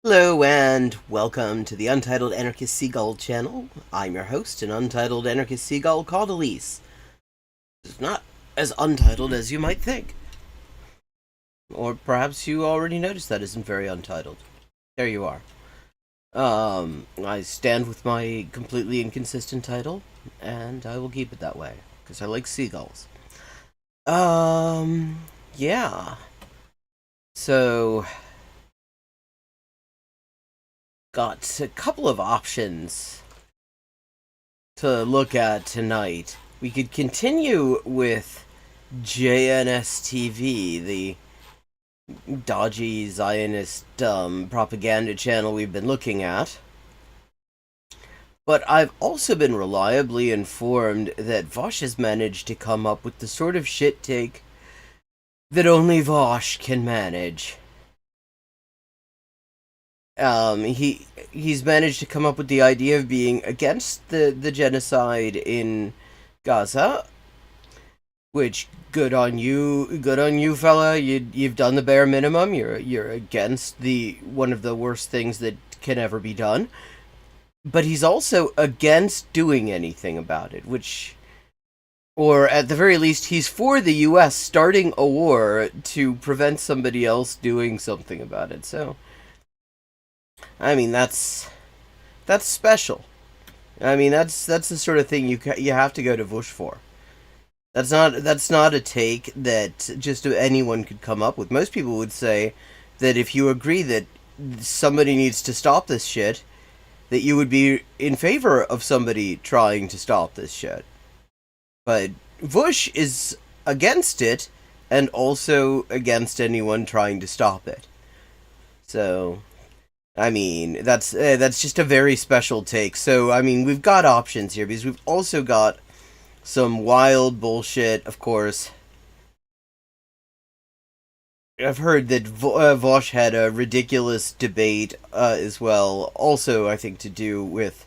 Hello and welcome to the Untitled Anarchist Seagull channel. I'm your host, an Untitled Anarchist Seagull called Elise. It's not as untitled as you might think. Or perhaps you already noticed that isn't very untitled. There you are. I stand with my completely inconsistent title, and I will keep it that way, because I like seagulls. Yeah. So, got a couple of options to look at tonight. We could continue with JNS-TV, the dodgy Zionist propaganda channel we've been looking at. But I've also been reliably informed that Vaush has managed to come up with the sort of shit take that only Vaush can manage. He's managed to come up with the idea of being against the genocide in Gaza, which good on you, fella. You've done the bare minimum. You're against the one of the worst things that can ever be done. But he's also against doing anything about it, or at the very least, he's for the U.S. starting a war to prevent somebody else doing something about it. So, I mean, that's special. I mean, that's the sort of thing you have to go to Vaush for. That's not a take that just anyone could come up with. Most people would say that if you agree that somebody needs to stop this shit, that you would be in favor of somebody trying to stop this shit. But Vaush is against it, and also against anyone trying to stop it. So, I mean, that's just a very special take. So, I mean, we've got options here, because we've also got some wild bullshit, of course. I've heard that Vaush had a ridiculous debate as well, also I think to do with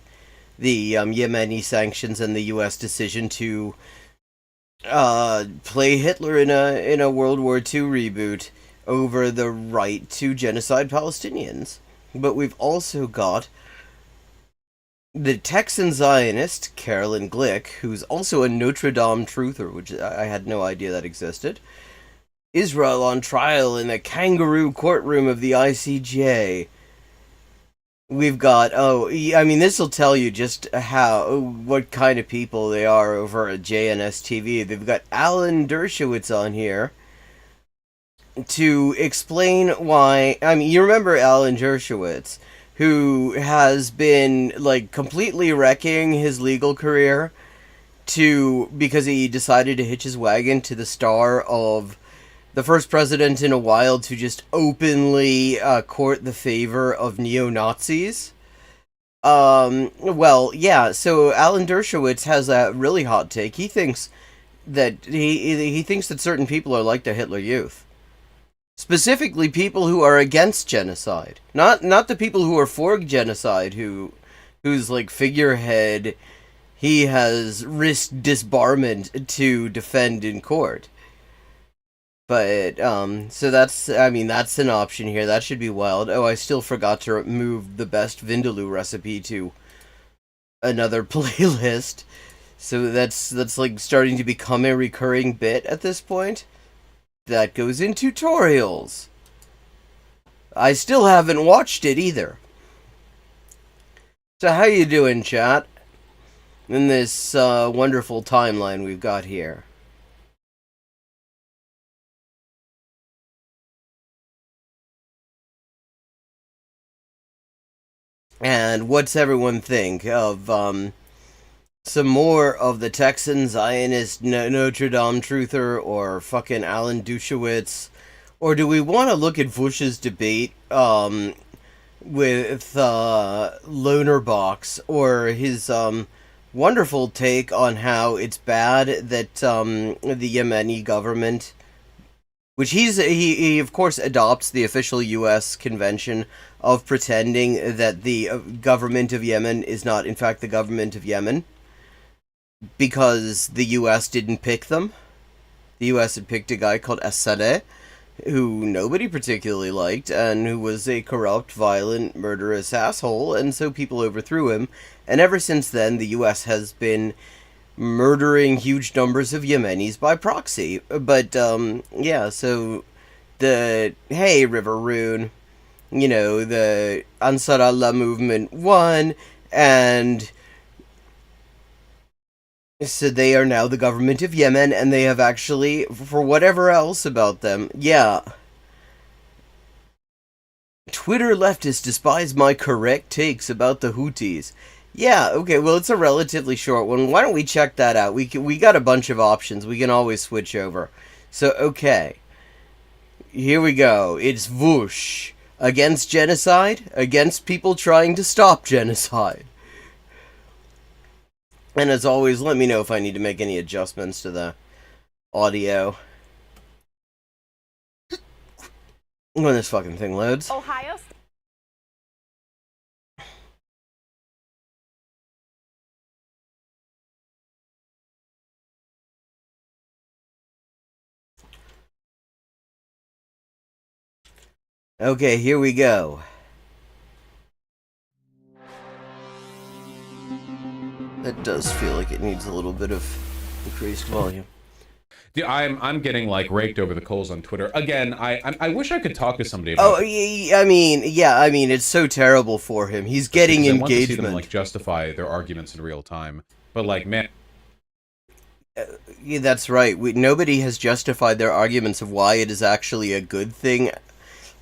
the Yemeni sanctions and the U.S. decision to play Hitler in a World War II reboot over the right to genocide Palestinians. But we've also got the Texan Zionist, Carolyn Glick, who's also a Notre Dame truther, which I had no idea that existed. Israel on trial in the kangaroo courtroom of the ICJ. We've got, I mean, this will tell you just what kind of people they are over at JNS TV. They've got Alan Dershowitz on here to explain why. I mean, you remember Alan Dershowitz, who has been, like, completely wrecking his legal career because he decided to hitch his wagon to the star of the first president in a while to just openly court the favor of neo-Nazis. Well, yeah, so Alan Dershowitz has a really hot take. He thinks that he thinks that certain people are like the Hitler Youth. Specifically people who are against genocide. Not the people who are for genocide, whose like figurehead he has risked disbarment to defend in court. But, so that's an option here. That should be wild. Oh, I still forgot to move the best Vindaloo recipe to another playlist. So that's like starting to become a recurring bit at this point. That goes in tutorials. I still haven't watched it either. So how you doing, chat? In this wonderful timeline we've got here. And what's everyone think of some more of the Texan Zionist Notre Dame truther or fucking Alan Dershowitz? Or do we want to look at Vaush's debate with Lonerbox, or his wonderful take on how it's bad that the Yemeni government, which he of course adopts the official U.S. convention of pretending that the government of Yemen is not in fact the government of Yemen, because the U.S. didn't pick them. The U.S. had picked a guy called Assadeh who nobody particularly liked, and who was a corrupt, violent, murderous asshole, and so people overthrew him. And ever since then, the US has been murdering huge numbers of Yemenis by proxy. But, yeah, so hey, River Rune, the Ansar Allah movement won, and so they are now the government of Yemen, and they have actually, for whatever else about them, yeah. Twitter leftists despise my correct takes about the Houthis. Yeah, okay, well, it's a relatively short one. Why don't we check that out? We got a bunch of options. We can always switch over. So, okay. Here we go. It's Vaush. Against genocide, against people trying to stop genocide. And as always, let me know if I need to make any adjustments to the audio when this fucking thing loads. Ohio. Okay, here we go. That does feel like it needs a little bit of increased volume. I'm getting like raked over the coals on Twitter again. I wish I could talk to somebody about it. I mean, it's so terrible for him. He's getting engagement. I want to see them like justify their arguments in real time, but like, man. Yeah, that's right. Nobody has justified their arguments of why it is actually a good thing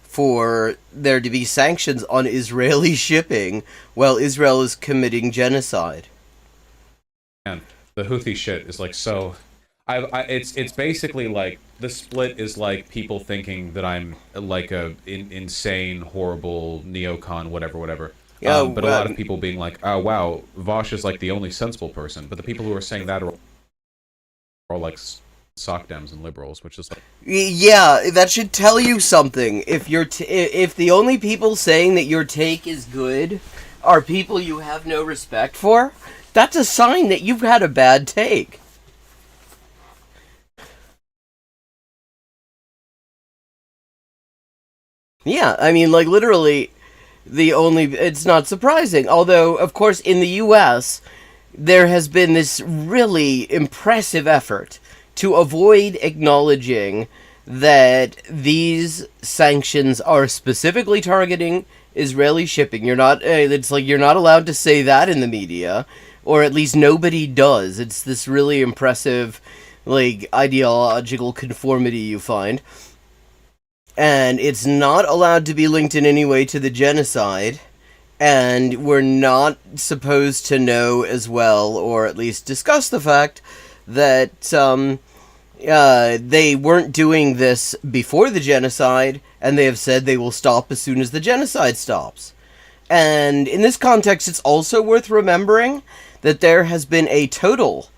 for there to be sanctions on Israeli shipping while Israel is committing genocide. And the Houthi shit is like so. It's basically like the split is like people thinking that I'm like a insane, horrible neocon, whatever. Yeah, but a lot of people being like, oh wow, Vaush is like the only sensible person. But the people who are saying that are like sockdems and liberals, which is like, yeah, that should tell you something. If if the only people saying that your take is good are people you have no respect for, that's a sign that you've had a bad take. Yeah, I mean, like, literally, it's not surprising. Although, of course, in the US, there has been this really impressive effort to avoid acknowledging that these sanctions are specifically targeting Israeli shipping. It's like you're not allowed to say that in the media, or at least nobody does. It's this really impressive, like, ideological conformity you find. And it's not allowed to be linked in any way to the genocide, and we're not supposed to know as well, or at least discuss the fact that they weren't doing this before the genocide, and they have said they will stop as soon as the genocide stops. And in this context, it's also worth remembering that there has been a total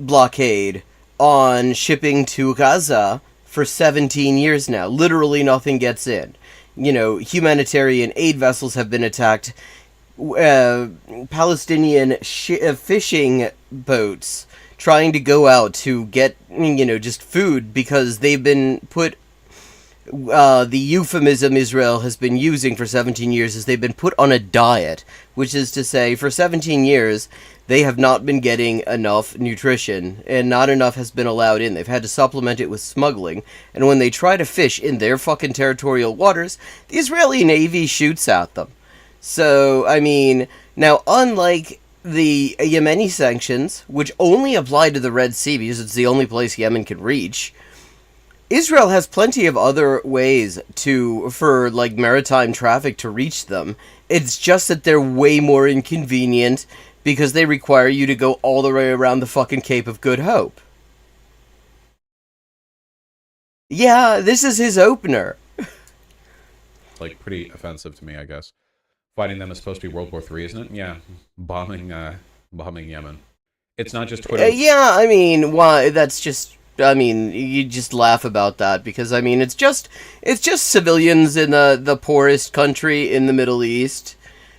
blockade on shipping to Gaza for 17 years now. Literally nothing gets in. Humanitarian aid vessels have been attacked. Palestinian fishing boats trying to go out to get, just food because they've been put... the euphemism Israel has been using for 17 years is they've been put on a diet, which is to say, for 17 years, they have not been getting enough nutrition, and not enough has been allowed in. They've had to supplement it with smuggling, and when they try to fish in their fucking territorial waters, the Israeli Navy shoots at them. So, I mean, now, unlike the Yemeni sanctions, which only apply to the Red Sea because it's the only place Yemen can reach, Israel has plenty of other ways for maritime traffic to reach them. It's just that they're way more inconvenient because they require you to go all the way around the fucking Cape of Good Hope. Yeah, this is his opener. Like, pretty offensive to me, I guess. Fighting them is supposed to be World War III, isn't it? Yeah, bombing Yemen. It's not just Twitter. Yeah, I mean, why? That's just... I mean, you just laugh about that because, I mean, it's just civilians in the poorest country in the Middle East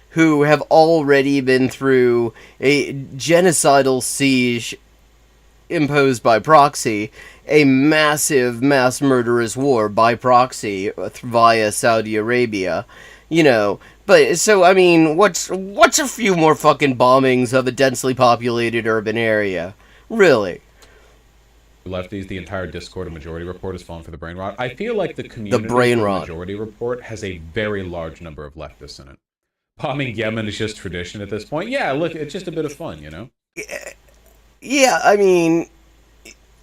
who have already been through a genocidal siege imposed by proxy, a massive mass murderous war by proxy via Saudi Arabia, But so I mean, what's a few more fucking bombings of a densely populated urban area, really? Lefties, the entire Discord and Majority Report has fallen for the brain rot. I feel like the community brain of the rot. Majority Report has a very large number of leftists in it. Bombing Yemen is just tradition at this point. Yeah, look, it's just a bit of fun, Yeah, I mean,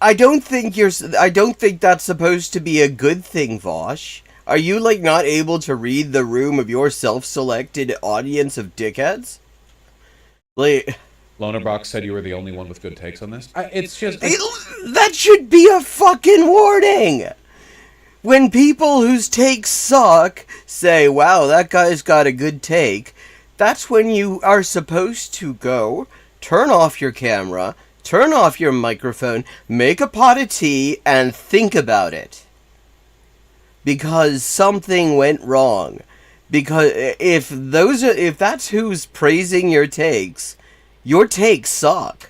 I don't think that's supposed to be a good thing, Vaush. Are you, not able to read the room of your self-selected audience of dickheads? Lonerbox said you were the only one with good takes on this. That should be a fucking warning! When people whose takes suck say, wow, that guy's got a good take, that's when you are supposed to go, turn off your camera, turn off your microphone, make a pot of tea, and think about it. Because something went wrong. Because if that's who's praising your takes suck.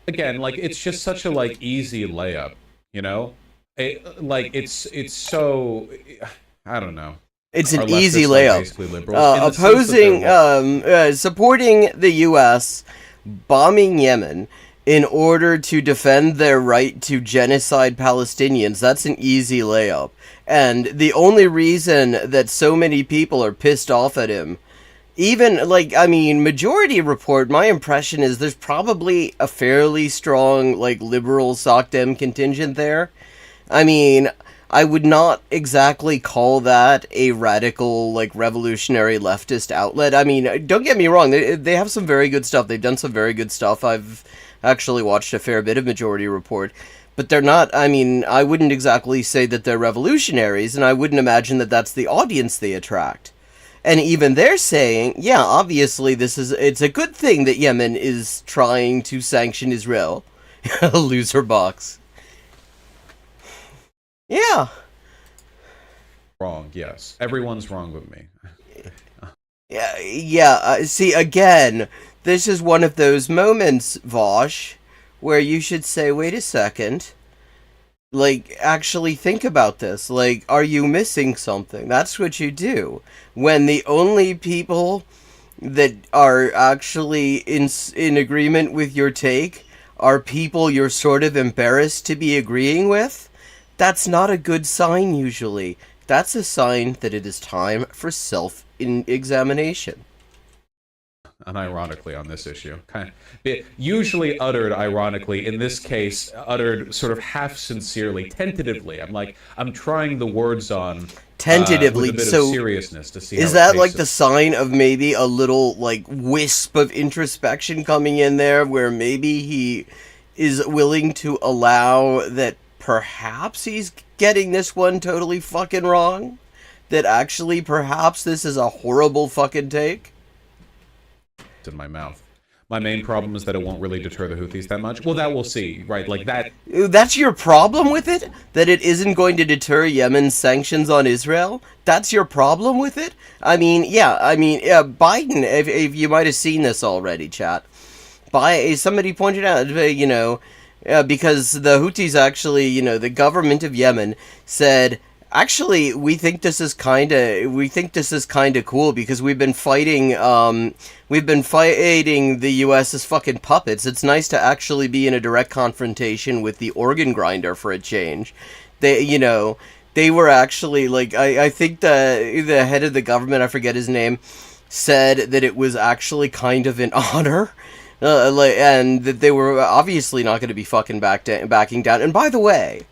Again, it's just such a easy layup, it's so, I don't know. It's an easy layup. Supporting the U.S. bombing Yemen in order to defend their right to genocide Palestinians, that's an easy layup. And the only reason that so many people are pissed off at him, even, Majority Report, my impression is there's probably a fairly strong, liberal SOCDEM contingent there. I mean, I would not exactly call that a radical, revolutionary leftist outlet. I mean, don't get me wrong, they have some very good stuff. They've done some very good stuff. I've actually watched a fair bit of Majority Report. But they're not, I wouldn't exactly say that they're revolutionaries, and I wouldn't imagine that that's the audience they attract. And even they're saying, yeah, obviously it's a good thing that Yemen is trying to sanction Israel. Loser box. Yeah. Wrong, yes. Everyone's wrong with me. See, again, this is one of those moments, Vaush, where you should say, wait a second. Actually think about this. Are you missing something? That's what you do. When the only people that are actually in agreement with your take are people you're sort of embarrassed to be agreeing with, that's not a good sign usually. That's a sign that it is time for self-examination. Unironically on this issue. Usually uttered ironically, in this case, uttered sort of half sincerely, tentatively. I'm trying the words on tentatively, with a bit of seriousness to see. Is that the sign of maybe a little wisp of introspection coming in there, where maybe he is willing to allow that perhaps he's getting this one totally fucking wrong? That actually perhaps this is a horrible fucking take? In my mouth. My main problem is that it won't really deter the Houthis that much. Well, that we'll see, right? That. That's your problem with it? That it isn't going to deter Yemen's sanctions on Israel? That's your problem with it? Biden, if you might have seen this already, chat. Somebody pointed out, because the Houthis actually, the government of Yemen said, actually, we think this is kind of cool because we've been fighting the U.S.'s fucking puppets. It's nice to actually be in a direct confrontation with the organ grinder for a change. They were actually, I think the head of the government, I forget his name, said that it was actually kind of an honor. And that they were obviously not going to be fucking backing down. And by the way,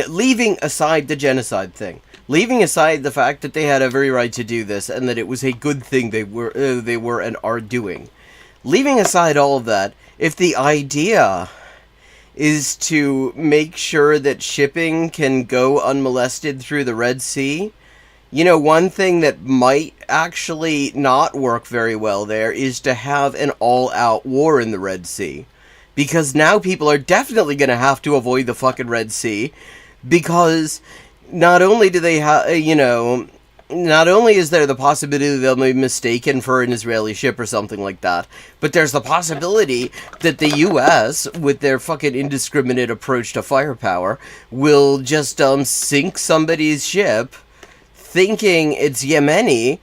leaving aside the genocide thing, leaving aside the fact that they had every right to do this and that it was a good thing they were and are doing, leaving aside all of that, if the idea is to make sure that shipping can go unmolested through the Red Sea, one thing that might actually not work very well there is to have an all-out war in the Red Sea. Because now people are definitely going to have to avoid the fucking Red Sea, because not only do they have, not only is there the possibility they'll be mistaken for an Israeli ship or something like that, but there's the possibility that the U.S., with their fucking indiscriminate approach to firepower, will just sink somebody's ship, thinking it's Yemeni,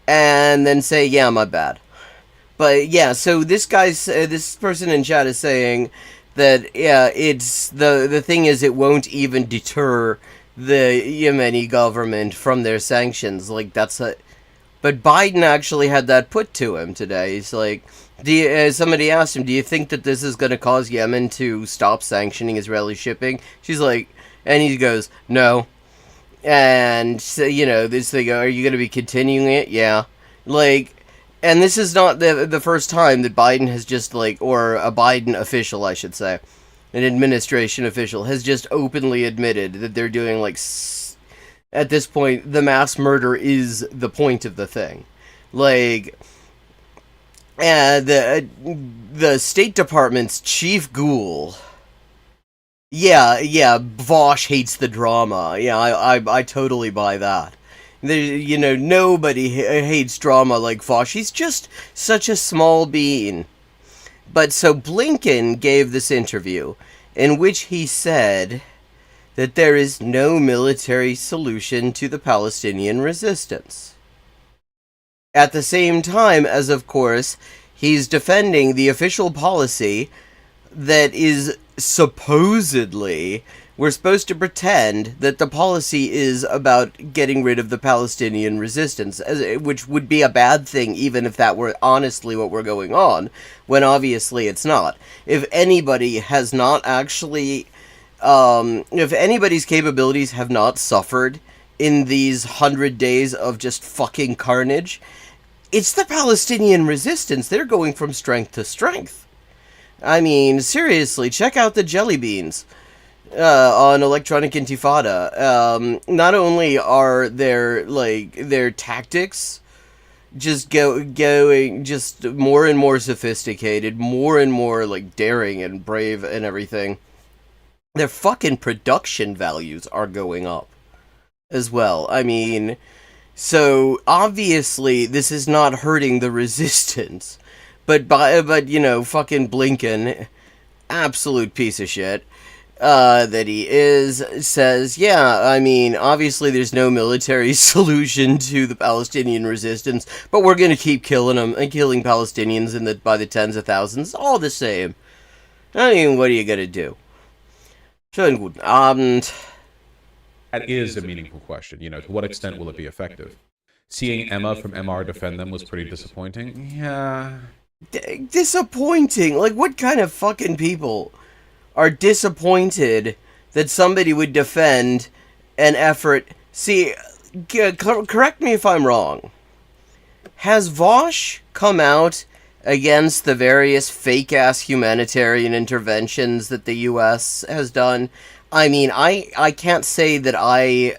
and then say, "Yeah, my bad." But yeah, so this person in chat is saying that it's the thing is it won't even deter the Yemeni government from their sanctions. Like but Biden actually had that put to him today. He's like, somebody asked him, "Do you think that this is going to cause Yemen to stop sanctioning Israeli shipping?" She's like, and he goes, "No." And so, this thing, are you going to be continuing it? Yeah, like. And this is not the first time that Biden has just, or a Biden official, I should say, an administration official, has just openly admitted that they're doing, at this point, the mass murder is the point of the thing. The State Department's chief ghoul, Vaush hates the drama. Yeah, I totally buy that. Nobody hates drama like Vaush. He's just such a small bean. But so Blinken gave this interview in which he said that there is no military solution to the Palestinian resistance. At the same time as, of course, he's defending the official policy that is supposedly, we're supposed to pretend that the policy is about getting rid of the Palestinian resistance, which would be a bad thing even if that were honestly what were going on, when obviously it's not. If anybody has not actually, if anybody's capabilities have not suffered in these 100 days of just fucking carnage, it's the Palestinian resistance. They're going from strength to strength. I mean, seriously, check out the jelly beans. On Electronic Intifada. Not only are their tactics just going just more and more sophisticated, more and more daring and brave and everything, their fucking production values are going up as well. I mean, so obviously this is not hurting the resistance, but fucking Blinken, absolute piece of shit. That he says, I mean, obviously there's no military solution to the Palestinian resistance, but we're gonna keep killing them and killing Palestinians by the tens of thousands, all the same. I mean, what are you gonna do? Schönen guten Abend. That is a meaningful question. To what extent will it be effective? Seeing Emma from MR defend them was pretty disappointing. Yeah. Disappointing? What kind of fucking people are disappointed that somebody would defend an effort? See, correct me if I'm wrong. Has Vaush come out against the various fake-ass humanitarian interventions that the U.S. has done? I mean, I can't say that I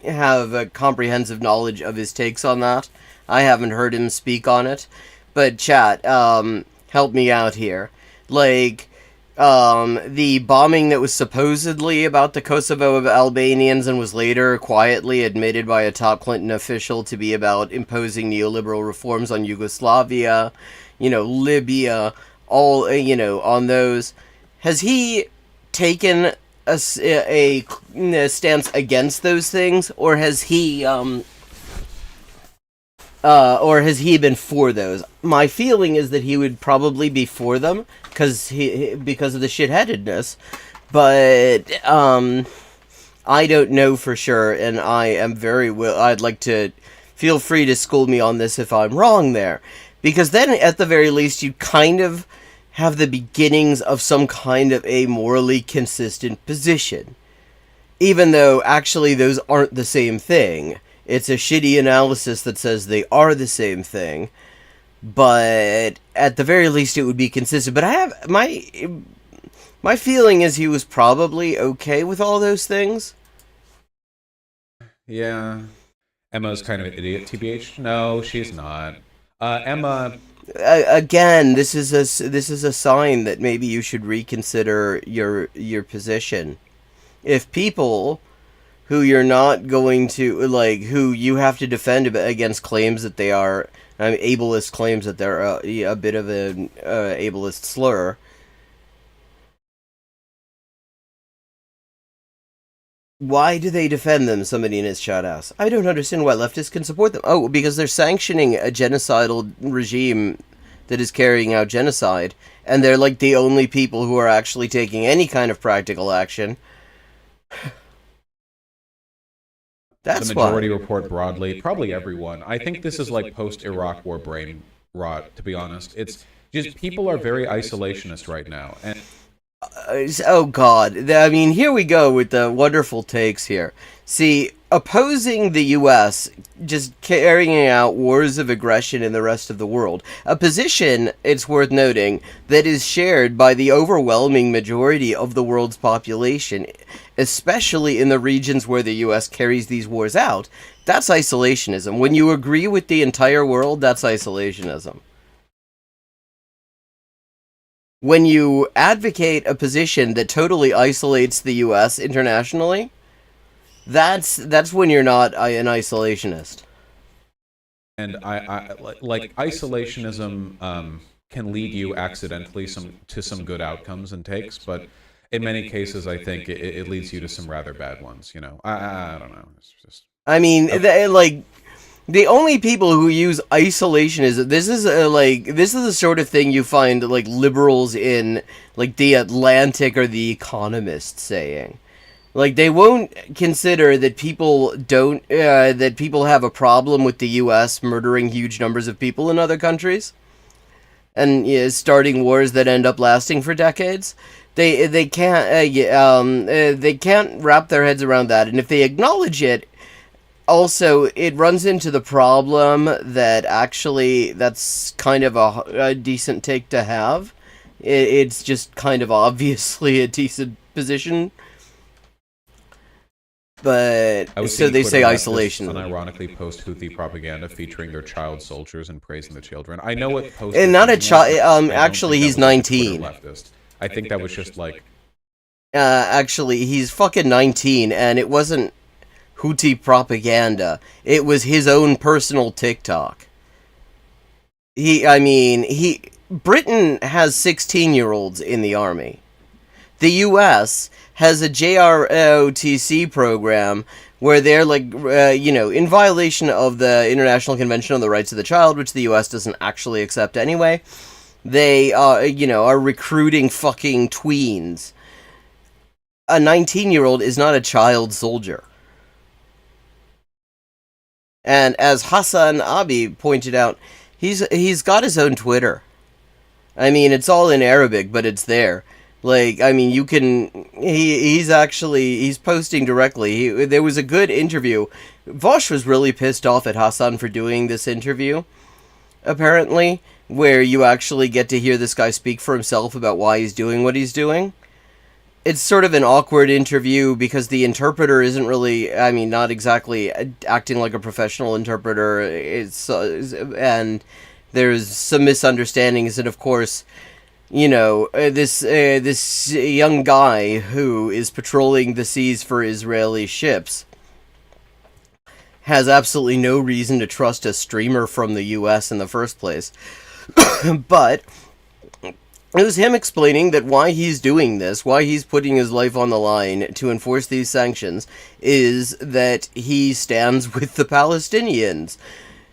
have a comprehensive knowledge of his takes on that. I haven't heard him speak on it. But chat, help me out here. The bombing that was supposedly about the Kosovo of Albanians and was later quietly admitted by a top Clinton official to be about imposing neoliberal reforms on Yugoslavia, Libya, all, on those. Has he taken a stance against those things, or has he been for those? My feeling is that he would probably be for them because of the shitheadedness, but I don't know for sure, and I am I'd like to feel free to school me on this if I'm wrong there, because then at the very least you kind of have the beginnings of some kind of a morally consistent position, even though actually those aren't the same thing. It's a shitty analysis that says they are the same thing, but at the very least it would be consistent. But I have my feeling is he was probably okay with all those things. Yeah. Emma's kind of an idiot, TBH. No, she's not. Emma. Again, this is a sign that maybe you should reconsider your position. If people who you're not going to, like, who you have to defend against claims that they are, ableist claims that they're a bit of an ableist slur. Why do they defend them? Somebody in his chat asks. I don't understand why leftists can support them. Oh, because they're sanctioning a genocidal regime that is carrying out genocide, and they're like the only people who are actually taking any kind of practical action. That's the majority why. report broadly, probably everyone. I think this is like post-Iraq war brain rot, to be honest. It's just people are very isolationist right now. And Oh god. I mean, here we go with the wonderful takes here. See, opposing the US, just carrying out wars of aggression in the rest of the world, a position, it's worth noting, that is shared by the overwhelming majority of the world's population, especially in the regions where the US carries these wars out. That's isolationism. When you agree with the entire world, that's isolationism. When you advocate a position that totally isolates the US internationally, that's when you're not an isolationist. and I like isolationism can lead you accidentally to some good outcomes and takes, but in many cases, I think it leads you to some rather bad ones. You know, I don't know. It's just I mean, okay. like, the only people who use isolationism, this is the sort of thing you find like liberals in like The Atlantic or The Economist saying. Like, they won't consider that people have a problem with the U.S. murdering huge numbers of people in other countries and starting wars that end up lasting for decades. They can't they can't wrap their heads around that, and if they acknowledge it, also it runs into the problem that actually that's kind of a decent take to have. It's just kind of obviously a decent position. But I was so seeing they Twitter say leftists isolation, unironically post Houthi propaganda featuring their child soldiers and praising the children. I know what post and you're not a thinking of, child. but I don't Actually, think that he's was like a Twitter 19. leftist. I think that was just like Actually, he's fucking 19, and it wasn't Houthi propaganda. It was his own personal TikTok. Britain has 16-year-olds in the army. The U.S. has a JROTC program where they're like, in violation of the International Convention on the Rights of the Child, which the U.S. doesn't actually accept anyway. They, are recruiting fucking tweens. A 19-year-old is not a child soldier. And as Hassan Abi pointed out, he's got his own Twitter. I mean, it's all in Arabic, but it's there. Like, I mean, you can. He's posting directly. There was a good interview. Vaush was really pissed off at Hassan for doing this interview, apparently, where you actually get to hear this guy speak for himself about why he's doing what he's doing. It's sort of an awkward interview because the interpreter isn't really, I mean, not exactly acting like a professional interpreter. And there's some misunderstandings, and of course, this young guy who is patrolling the seas for Israeli ships has absolutely no reason to trust a streamer from the U.S. in the first place. But it was him explaining that why he's doing this, why he's putting his life on the line to enforce these sanctions, is that he stands with the Palestinians.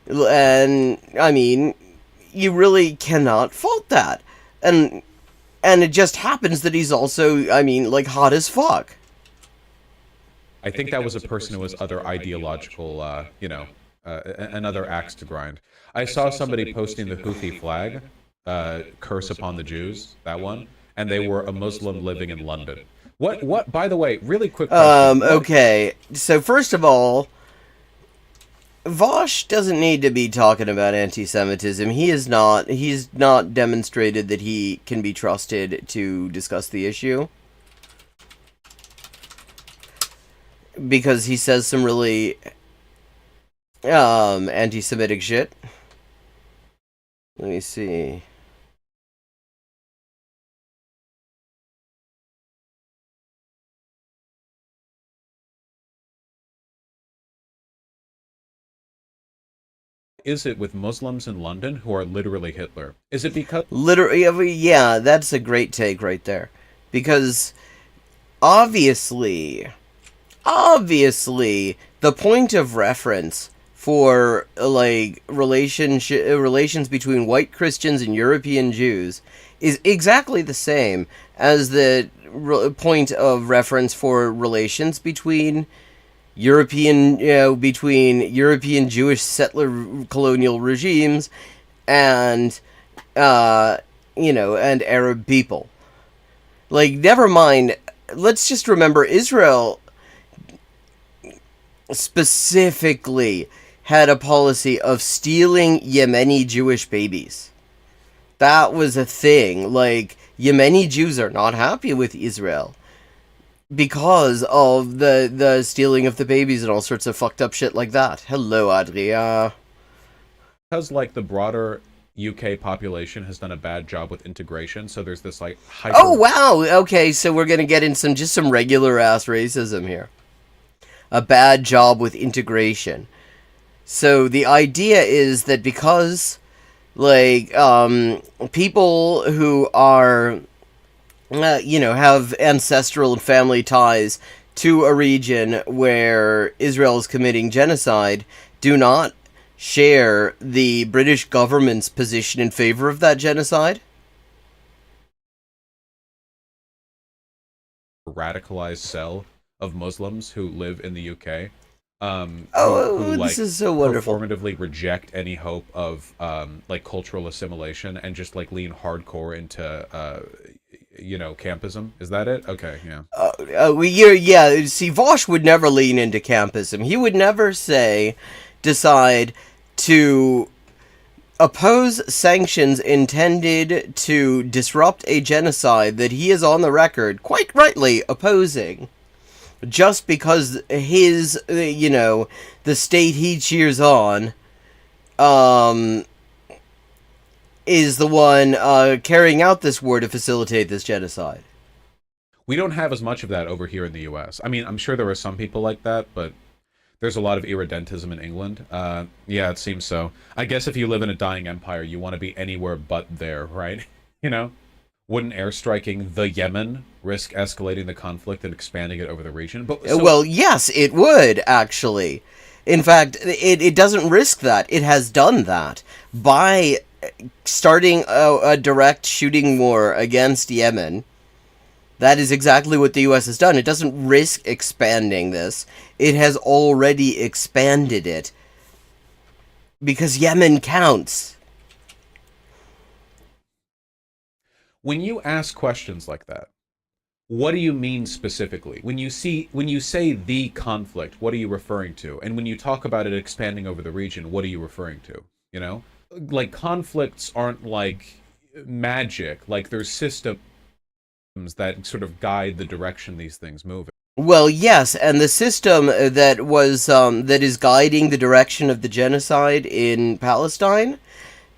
And, I mean, you really cannot fault that. And it just happens that he's also, I mean, like, hot as fuck. I think that was a person who was other ideological, another axe to grind. I saw somebody posting the Houthi flag, curse upon the Jews, that one, and they were a Muslim living in London. What, by the way, really quick question. Okay. So, first of all, Vaush doesn't need to be talking about anti-Semitism. He's not demonstrated that he can be trusted to discuss the issue. Because he says some really anti-Semitic shit. Let me see. is it with Muslims in London who are literally Hitler? Is it because Literally, yeah, that's a great take right there. Because obviously, the point of reference for like relations between white Christians and European Jews is exactly the same as the point of reference for relations between European Jewish settler colonial regimes and and Arab people. Like, never mind. Let's just remember Israel specifically had a policy of stealing Yemeni Jewish babies. That was a thing. Like, Yemeni Jews are not happy with Israel because of the stealing of the babies and all sorts of fucked up shit like that. Hello, Adria. like the broader UK population has done a bad job with integration, so there's this like Oh wow. Okay, so we're gonna get in some regular ass racism here. A bad job with integration. So the idea is that because like people who are have ancestral and family ties to a region where Israel is committing genocide do not share the British government's position in favor of that genocide. radicalized cell of Muslims who live in the UK. This is so wonderful. Performatively reject any hope of like cultural assimilation and just like lean hardcore into campism. Is that it? Okay, yeah. See, Vaush would never lean into campism. He would never decide to oppose sanctions intended to disrupt a genocide that he is on the record, quite rightly, opposing. Just because his, the state he cheers on, is the one carrying out this war to facilitate this genocide. We don't have as much of that over here in the U.S. I mean, I'm sure there are some people like that, but there's a lot of irredentism in England. Yeah, it seems so. I guess if you live in a dying empire, you want to be anywhere but there, right? Wouldn't airstriking the Yemen risk escalating the conflict and expanding it over the region? Well, yes, it would, actually. In fact, it doesn't risk that. It has done that by starting a direct shooting war against Yemen. That is exactly what the U.S. has done. It doesn't risk expanding this. It has already expanded it. Because Yemen counts. When you ask questions like that, what do you mean specifically? When you say the conflict, what are you referring to? And when you talk about it expanding over the region, what are you referring to? Like, conflicts aren't like magic. Like, there's systems that sort of guide the direction these things move. Well, yes, and the system that is guiding the direction of the genocide in Palestine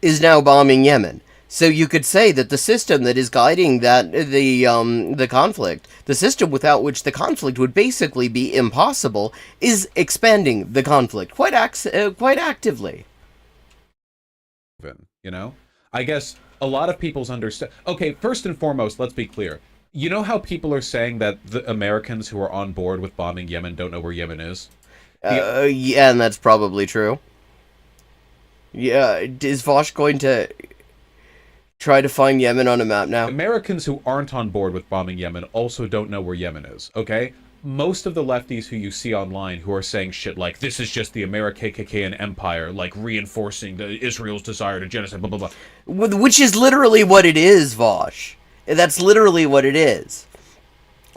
is now bombing Yemen. So you could say that the system that is guiding the conflict, the system without which the conflict would basically be impossible, is expanding the conflict quite actively. I guess a lot of people's understand. Okay, first and foremost, let's be clear. You know how people are saying that the Americans who are on board with bombing Yemen don't know where Yemen is? Yeah, and that's probably true. Yeah, is Vaush going to try to find Yemen on a map now? Americans who aren't on board with bombing Yemen also don't know where Yemen is, okay? Most of the lefties who you see online who are saying shit like, this is just the America-KKK empire, like, reinforcing Israel's desire to genocide, blah, blah, blah. Which is literally what it is, Vaush. That's literally what it is.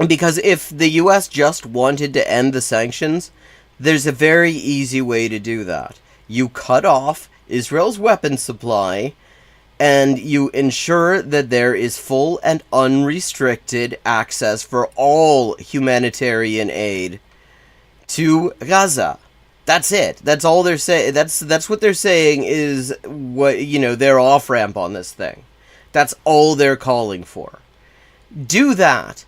Because if the U.S. just wanted to end the sanctions, there's a very easy way to do that. You cut off Israel's weapons supply, and you ensure that there is full and unrestricted access for all humanitarian aid to Gaza. That's it. That's all they're saying. That's what they're saying is what, their off-ramp on this thing. That's all they're calling for. Do that.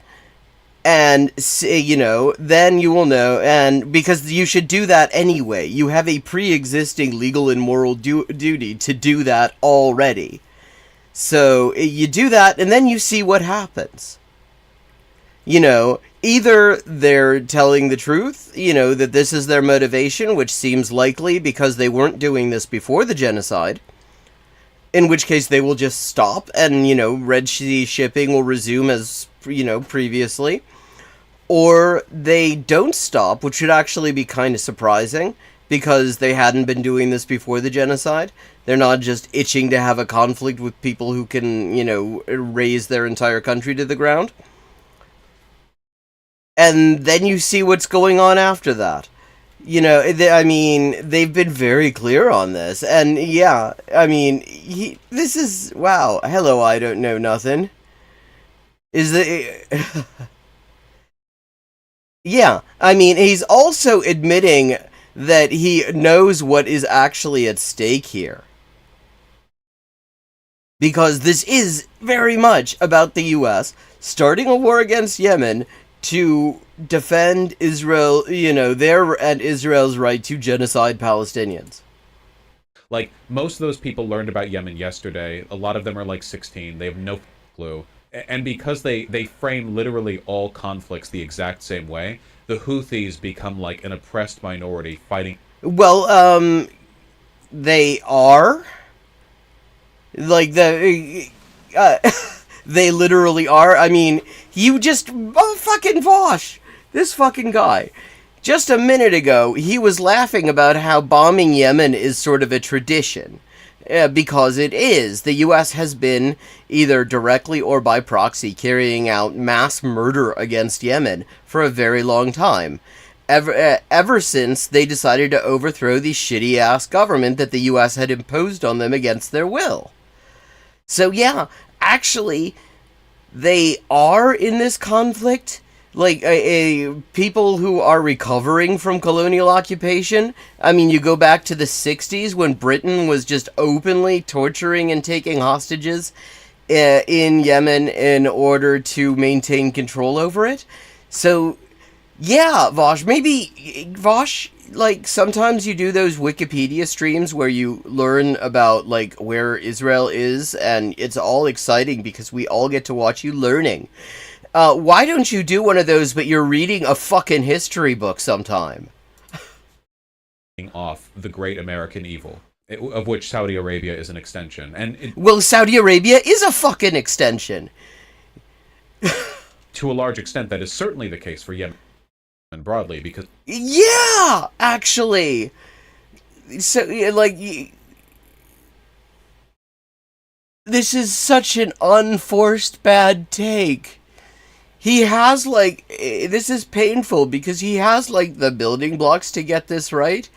And, then you will know, and because you should do that anyway. You have a pre-existing legal and moral duty to do that already. So, you do that, and then you see what happens. Either they're telling the truth, that this is their motivation, which seems likely because they weren't doing this before the genocide. In which case they will just stop and, Red Sea shipping will resume as, previously. Or they don't stop, which should actually be kind of surprising, because they hadn't been doing this before the genocide. They're not just itching to have a conflict with people who can, raze their entire country to the ground. And then you see what's going on after that. They've been very clear on this. And, yeah, this is, wow, hello, I don't know nothing. Yeah, he's also admitting that he knows what is actually at stake here. Because this is very much about the U.S. starting a war against Yemen to defend Israel, their and Israel's right to genocide Palestinians. Like, most of those people learned about Yemen yesterday. A lot of them are like 16. They have no clue. And because they frame literally all conflicts the exact same way, the Houthis become like an oppressed minority fighting. Well, they are. Like, they literally are. Fucking Vaush, this fucking guy. Just a minute ago, he was laughing about how bombing Yemen is sort of a tradition. Because it is. The U.S. has been, either directly or by proxy, carrying out mass murder against Yemen for a very long time. Ever since they decided to overthrow the shitty-ass government that the U.S. had imposed on them against their will. So yeah, actually, they are in this conflict. Like, people who are recovering from colonial occupation. You go back to the 60s when Britain was just openly torturing and taking hostages in Yemen in order to maintain control over it. So, yeah, Vaush, like, sometimes you do those Wikipedia streams where you learn about, like, where Israel is, and it's all exciting because we all get to watch you learning. Why don't you do one of those, but you're reading a fucking history book sometime? Off the great American evil, of which Saudi Arabia is an extension. Well, Saudi Arabia is a fucking extension. To a large extent, that is certainly the case for Yemen broadly, because... Yeah, actually. So, like... This is such an unforced bad take. He has, like, this is painful because he has, like, the building blocks to get this right.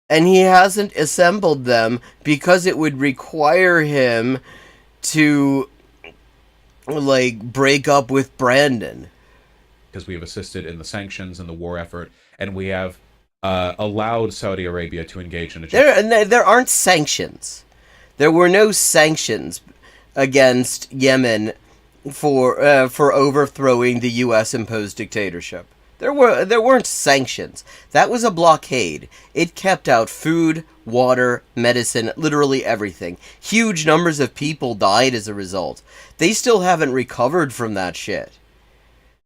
And he hasn't assembled them because it would require him to, like, break up with Brandon. Because we have assisted in the sanctions and the war effort, and we have allowed Saudi Arabia to engage in a... There aren't sanctions. There were no sanctions against Yemen for overthrowing the U.S. imposed dictatorship. There weren't sanctions. That was a blockade. It kept out food, water, medicine, literally everything. Huge numbers of people died as a result. They still haven't recovered from that shit.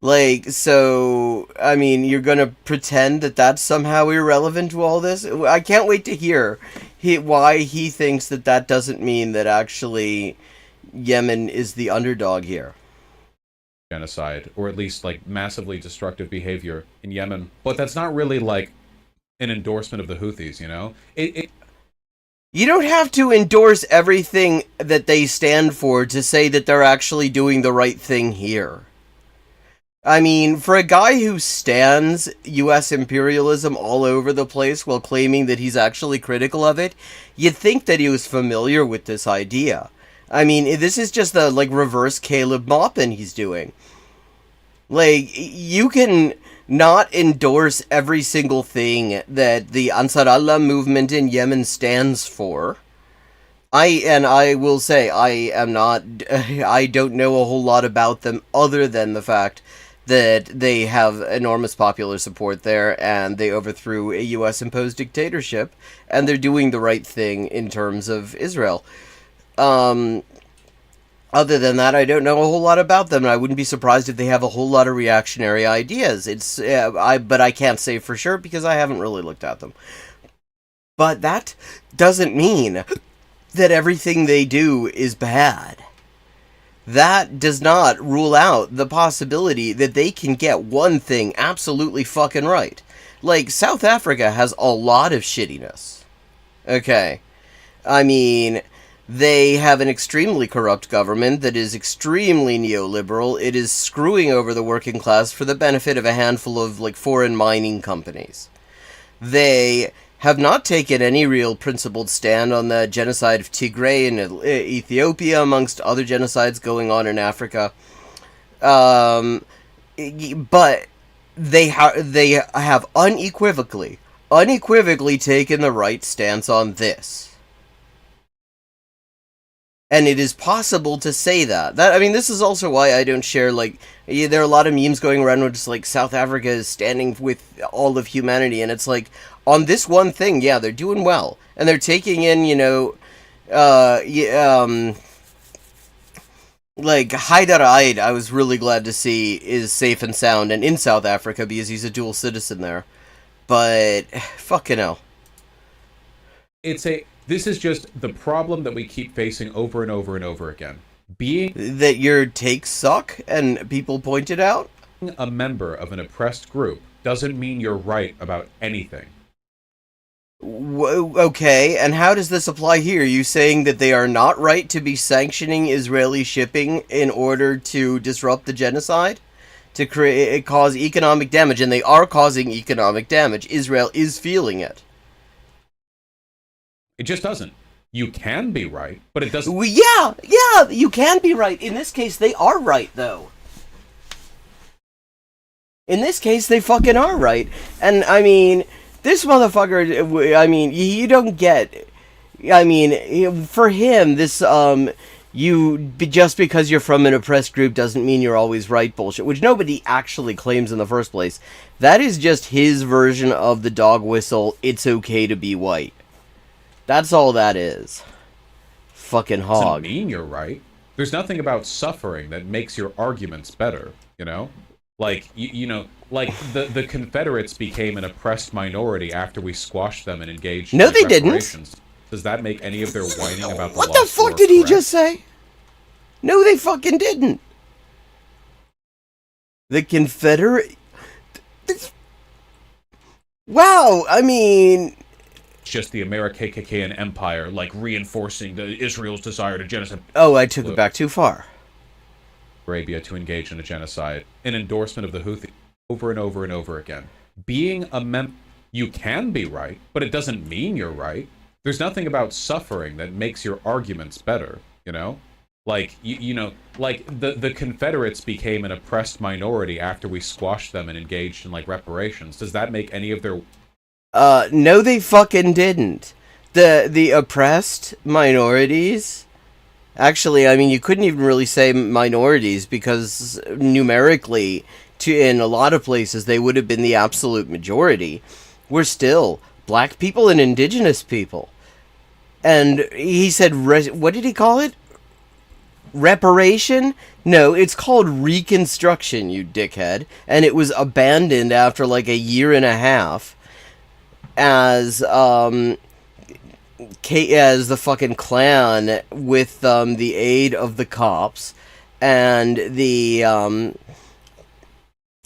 Like, so, you're gonna pretend that that's somehow irrelevant to all this? I can't wait to hear why he thinks that doesn't mean that actually Yemen is the underdog here. Genocide, or at least, like, massively destructive behavior in Yemen. But that's not really, like, an endorsement of the Houthis, you know? You don't have to endorse everything that they stand for to say that they're actually doing the right thing here. For a guy who stands U.S. imperialism all over the place while claiming that he's actually critical of it, you'd think that he was familiar with this idea. This is just the, like, reverse Caleb Maupin he's doing. Like, you can not endorse every single thing that the Ansar Allah movement in Yemen stands for. I will say I am not. I don't know a whole lot about them other than the fact that they have enormous popular support there, and they overthrew a U.S. imposed dictatorship, and they're doing the right thing in terms of Israel. Um, Other than that, I don't know a whole lot about them, and I wouldn't be surprised if they have a whole lot of reactionary ideas. But I can't say for sure because I haven't really looked at them. But that doesn't mean that everything they do is bad. That does not rule out the possibility that they can get one thing absolutely fucking right. Like, South Africa has a lot of shittiness. Okay. I mean, they have an extremely corrupt government that is extremely neoliberal. It is screwing over the working class for the benefit of a handful of, like, foreign mining companies. They have not taken any real principled stand on the genocide of Tigray in Ethiopia, amongst other genocides going on in Africa. But they have unequivocally taken the right stance on this. And it is possible to say that. I mean, this is also why I don't share, like, there are a lot of memes going around where it's like South Africa is standing with all of humanity, and it's like, on this one thing, yeah, they're doing well. And they're taking in, like, Haidar Eid, I was really glad to see, is safe and sound and in South Africa because he's a dual citizen there. But, fucking hell. This is just the problem that we keep facing over and over and over again. Being that your takes suck and people point it out? a member of an oppressed group doesn't mean you're right about anything. Okay, and how does this apply here? Are you saying that they are not right to be sanctioning Israeli shipping in order to disrupt the genocide? To cause economic damage, and they are causing economic damage. Israel is feeling it. It just doesn't. You can be right, but it doesn't. Yeah, you can be right. In this case, they are right, though. In this case, they fucking are right. And, I mean, this motherfucker, I mean, you don't get... I mean, for him, this, just because you're from an oppressed group doesn't mean you're always right bullshit, which nobody actually claims in the first place. That is just his version of the dog whistle, it's okay to be white. That's all that is. Fucking hog. Doesn't mean you're right. There's nothing about suffering that makes your arguments better, you know? Like, like the Confederates became an oppressed minority after we squashed them and engaged in reparations. Didn't. Does that make any of their whining about the What the fuck did he just say? No, they fucking didn't. The Confederate... Wow, I mean... Just the American Empire, like, reinforcing Israel's desire to genocide. Oh, I took it back too far. Arabia to engage in a genocide. An endorsement of the Houthi over and over and over again. Being a you can be right, but it doesn't mean you're right. There's nothing about suffering that makes your arguments better, you know? Like, like, the Confederates became an oppressed minority after we squashed them and engaged in, like, reparations. Does that make any of their... No, they fucking didn't. The oppressed minorities... Actually, I mean, you couldn't even really say minorities, because numerically, in a lot of places, they would have been the absolute majority. We're still black people and indigenous people. And he said, what did he call it? Reparation? No, it's called Reconstruction, you dickhead. And it was abandoned after like a year and a half as the fucking Klan, with the aid of the cops and the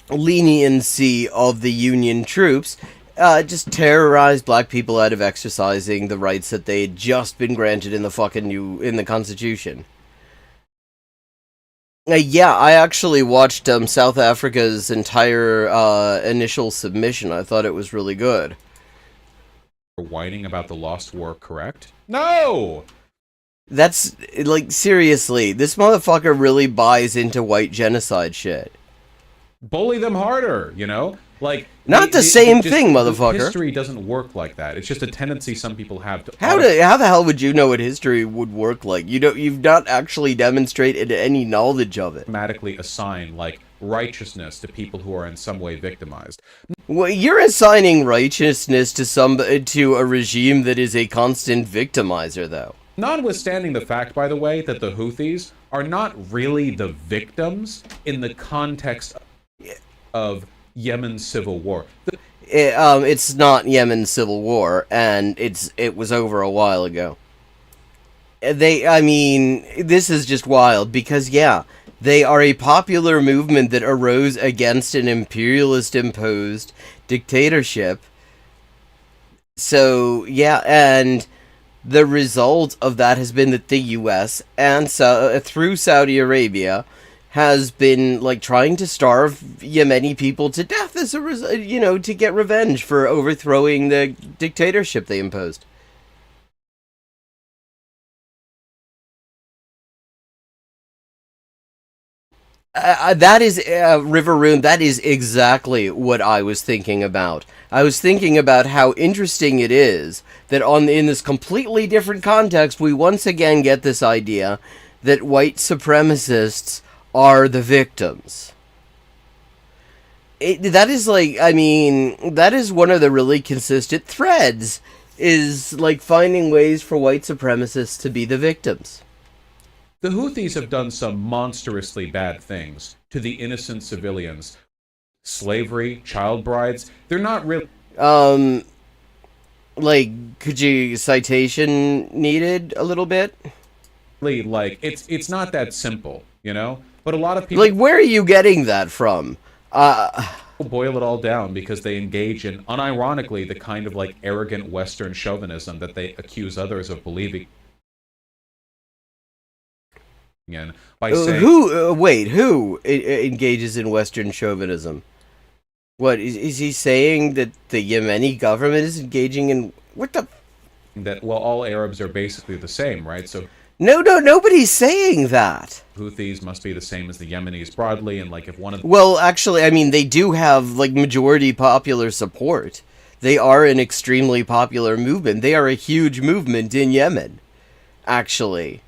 leniency of the Union troops, just terrorized black people out of exercising the rights that they had just been granted in the Constitution. Yeah, I actually watched South Africa's entire initial submission. I thought it was really good. Whining about the lost war, correct? No! That's, like, seriously, this motherfucker really buys into white genocide shit. Bully them harder, you know? Like, Not the same thing, motherfucker. History doesn't work like that. It's just a tendency some people have to. How the hell would you know what history would work like? You've not actually demonstrated any knowledge of it. Automatically assign like righteousness to people who are in some way victimized. Well, you're assigning righteousness to a regime that is a constant victimizer, though. Notwithstanding the fact, by the way, that the Houthis are not really the victims in the context of Yemen's civil war. It's not Yemen's civil war, and it was over a while ago. This is just wild, because, yeah, they are a popular movement that arose against an imperialist-imposed dictatorship. So, yeah, and the result of that has been that the U.S. and through Saudi Arabia has been like trying to starve Yemeni people to death as to get revenge for overthrowing the dictatorship they imposed. That is River Rune. That is exactly what I was thinking about. I was thinking about how interesting it is that in this completely different context, we once again get this idea that white supremacists are the victims. That is one of the really consistent threads, is like finding ways for white supremacists to be the victims. The Houthis have done some monstrously bad things to the innocent civilians. Slavery, child brides, they're not really... could you citation needed a little bit? Like, it's not that simple, you know? But a lot of people... Like, where are you getting that from? Boil it all down because they engage in, unironically, the kind of, like, arrogant Western chauvinism that they accuse others of believing in by saying... Who engages in Western chauvinism? What, is he saying that the Yemeni government is engaging in... What the... That, well, all Arabs are basically the same, right? So... No, nobody's saying that. Houthis must be the same as the Yemenis broadly, and like if one of... Well, actually, I mean, they do have, like, majority popular support. They are an extremely popular movement. They are a huge movement in Yemen, actually.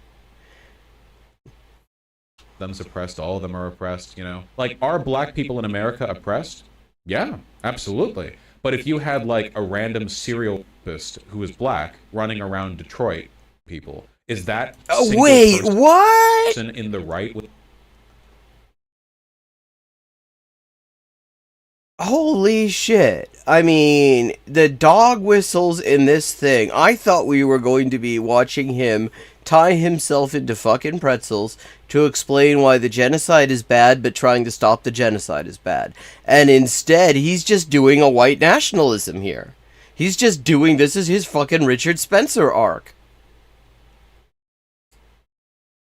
Them's oppressed, all of them are oppressed, you know? Like, are black people in America oppressed? Yeah, absolutely. But if you had, like, a random serial rapist who was black running around Detroit, people... Is that wait, what? Person in the right? Holy shit. I mean, the dog whistles in this thing. I thought we were going to be watching him tie himself into fucking pretzels to explain why the genocide is bad, but trying to stop the genocide is bad. And instead, he's just doing a white nationalism here. He's just doing, this is his fucking Richard Spencer arc.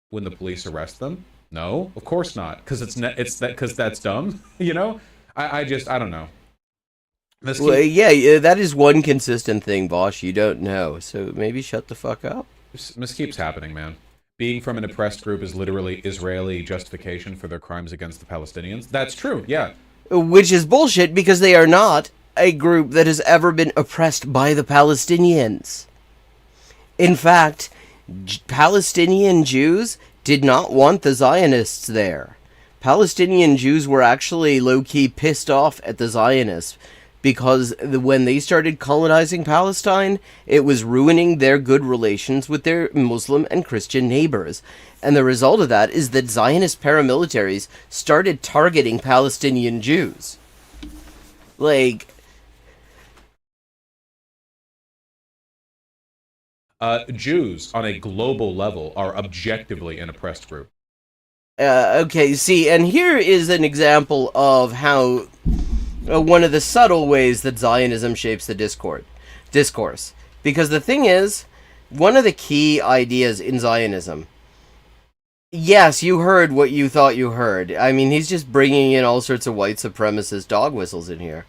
When the police arrest them? No, of course not, because because that's dumb, you know. I don't know. Yeah, that is one consistent thing, Vaush. You don't know, so maybe shut the fuck up. This keeps happening, man. Being from an oppressed group is literally Israeli justification for their crimes against the Palestinians. That's true, yeah. Which is bullshit, because they are not a group that has ever been oppressed by the Palestinians. In fact, Palestinian Jews did not want the Zionists there. Palestinian Jews were actually low-key pissed off at the Zionists because when they started colonizing Palestine, it was ruining their good relations with their Muslim and Christian neighbors. And the result of that is that Zionist paramilitaries started targeting Palestinian Jews. Like... Jews, on a global level, are objectively an oppressed group. Okay, see, and here is an example of how one of the subtle ways that Zionism shapes the discourse. Because the thing is, one of the key ideas in Zionism... Yes, you heard what you thought you heard. I mean, he's just bringing in all sorts of white supremacist dog whistles in here.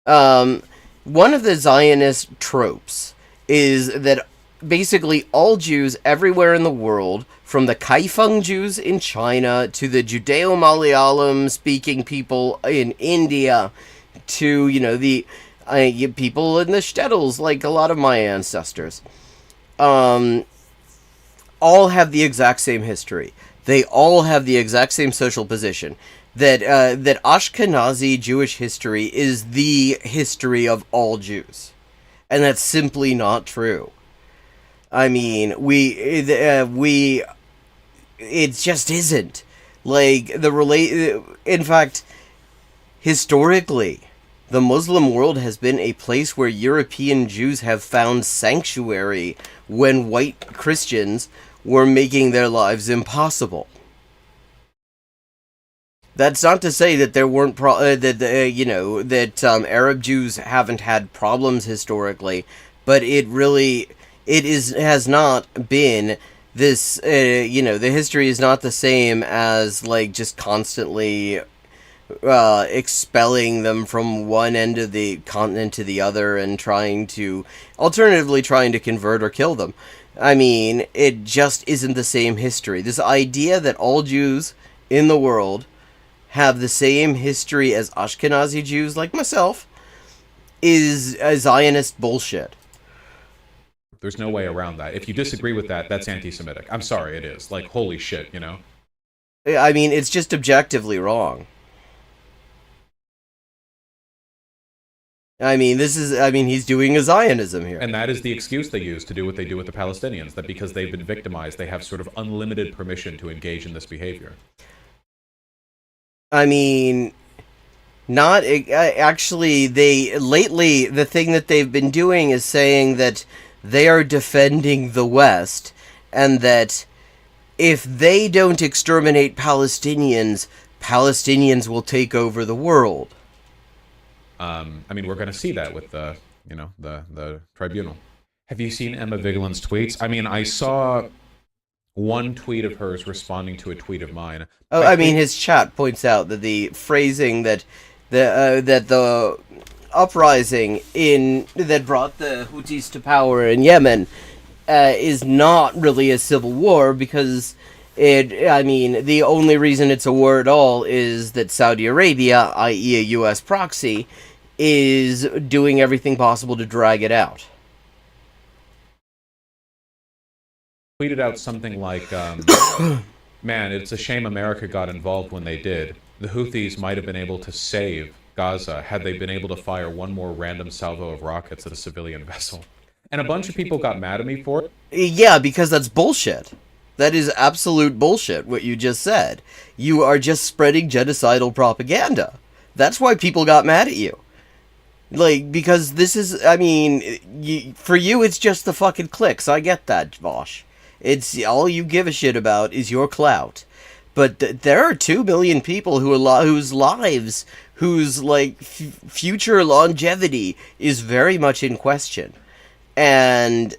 One of the Zionist tropes is that basically all Jews everywhere in the world, from the Kaifeng Jews in China to the Judeo-Malayalam speaking people in India to, the people in the shtetls, like a lot of my ancestors, all have the exact same history. They all have the exact same social position. That Ashkenazi Jewish history is the history of all Jews, and that's simply not true. I mean, it just isn't. Like, in fact, historically, the Muslim world has been a place where European Jews have found sanctuary when white Christians were making their lives impossible. That's not to say that there weren't Arab Jews haven't had problems historically, but has not been this. The history is not the same as like just constantly expelling them from one end of the continent to the other and alternatively trying to convert or kill them. I mean, it just isn't the same history. This idea that all Jews in the world have the same history as Ashkenazi Jews like myself is a Zionist bullshit. There's no way around that. If you disagree with that, that's anti-Semitic. I'm sorry, it is. Like, holy shit, I mean, it's just objectively wrong. I mean, he's doing a Zionism here. And that is the excuse they use to do what they do with the Palestinians, that because they've been victimized, they have sort of unlimited permission to engage in this behavior. I mean, not actually. Lately, the thing that they've been doing is saying that they are defending the West, and that if they don't exterminate Palestinians, Palestinians will take over the world. I mean, we're going to see that with the tribunal. Have you seen Emma Vigeland's tweets? I mean, I saw one tweet of hers responding to a tweet of mine. Oh, I mean, his chat points out that the phrasing that the uprising that brought the Houthis to power in Yemen is not really a civil war, because the only reason it's a war at all is that Saudi Arabia, i.e. a U.S. proxy, is doing everything possible to drag it out. Tweeted out something like, man, it's a shame America got involved when they did. The Houthis might have been able to save Gaza had they been able to fire one more random salvo of rockets at a civilian vessel. And a bunch of people got mad at me for it. Yeah, because that's bullshit. That is absolute bullshit, what you just said. You are just spreading genocidal propaganda. That's why people got mad at you. Like, because this is, I mean, for you it's just the fucking clicks. I get that, Vaush. It's all you give a shit about is your clout. But there are 2 million people whose lives, whose future longevity is very much in question. And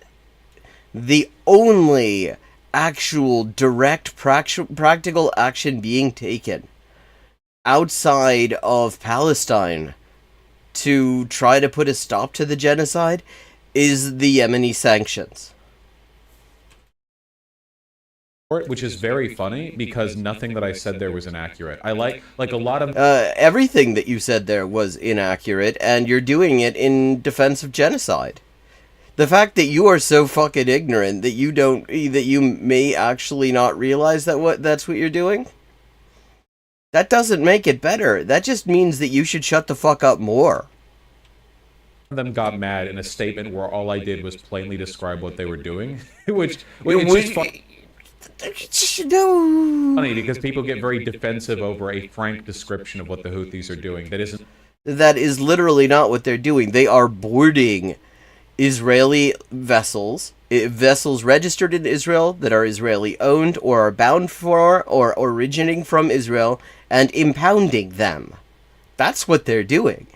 the only actual direct practical action being taken outside of Palestine to try to put a stop to the genocide is the Yemeni sanctions. Which is very funny, because nothing that I said there was inaccurate. I like a lot of... everything that you said there was inaccurate, and you're doing it in defense of genocide. The fact that you are so fucking ignorant that you may actually not realize that's what you're doing, that doesn't make it better. That just means that you should shut the fuck up more. Them got mad in a statement where all I did was plainly describe what they were doing, which is just funny. Funny because people get very defensive over a frank description of what the Houthis are doing. That is literally not what they're doing. They are boarding Israeli vessels registered in Israel that are Israeli owned or are bound for or originating from Israel, and impounding them. That's what they're doing.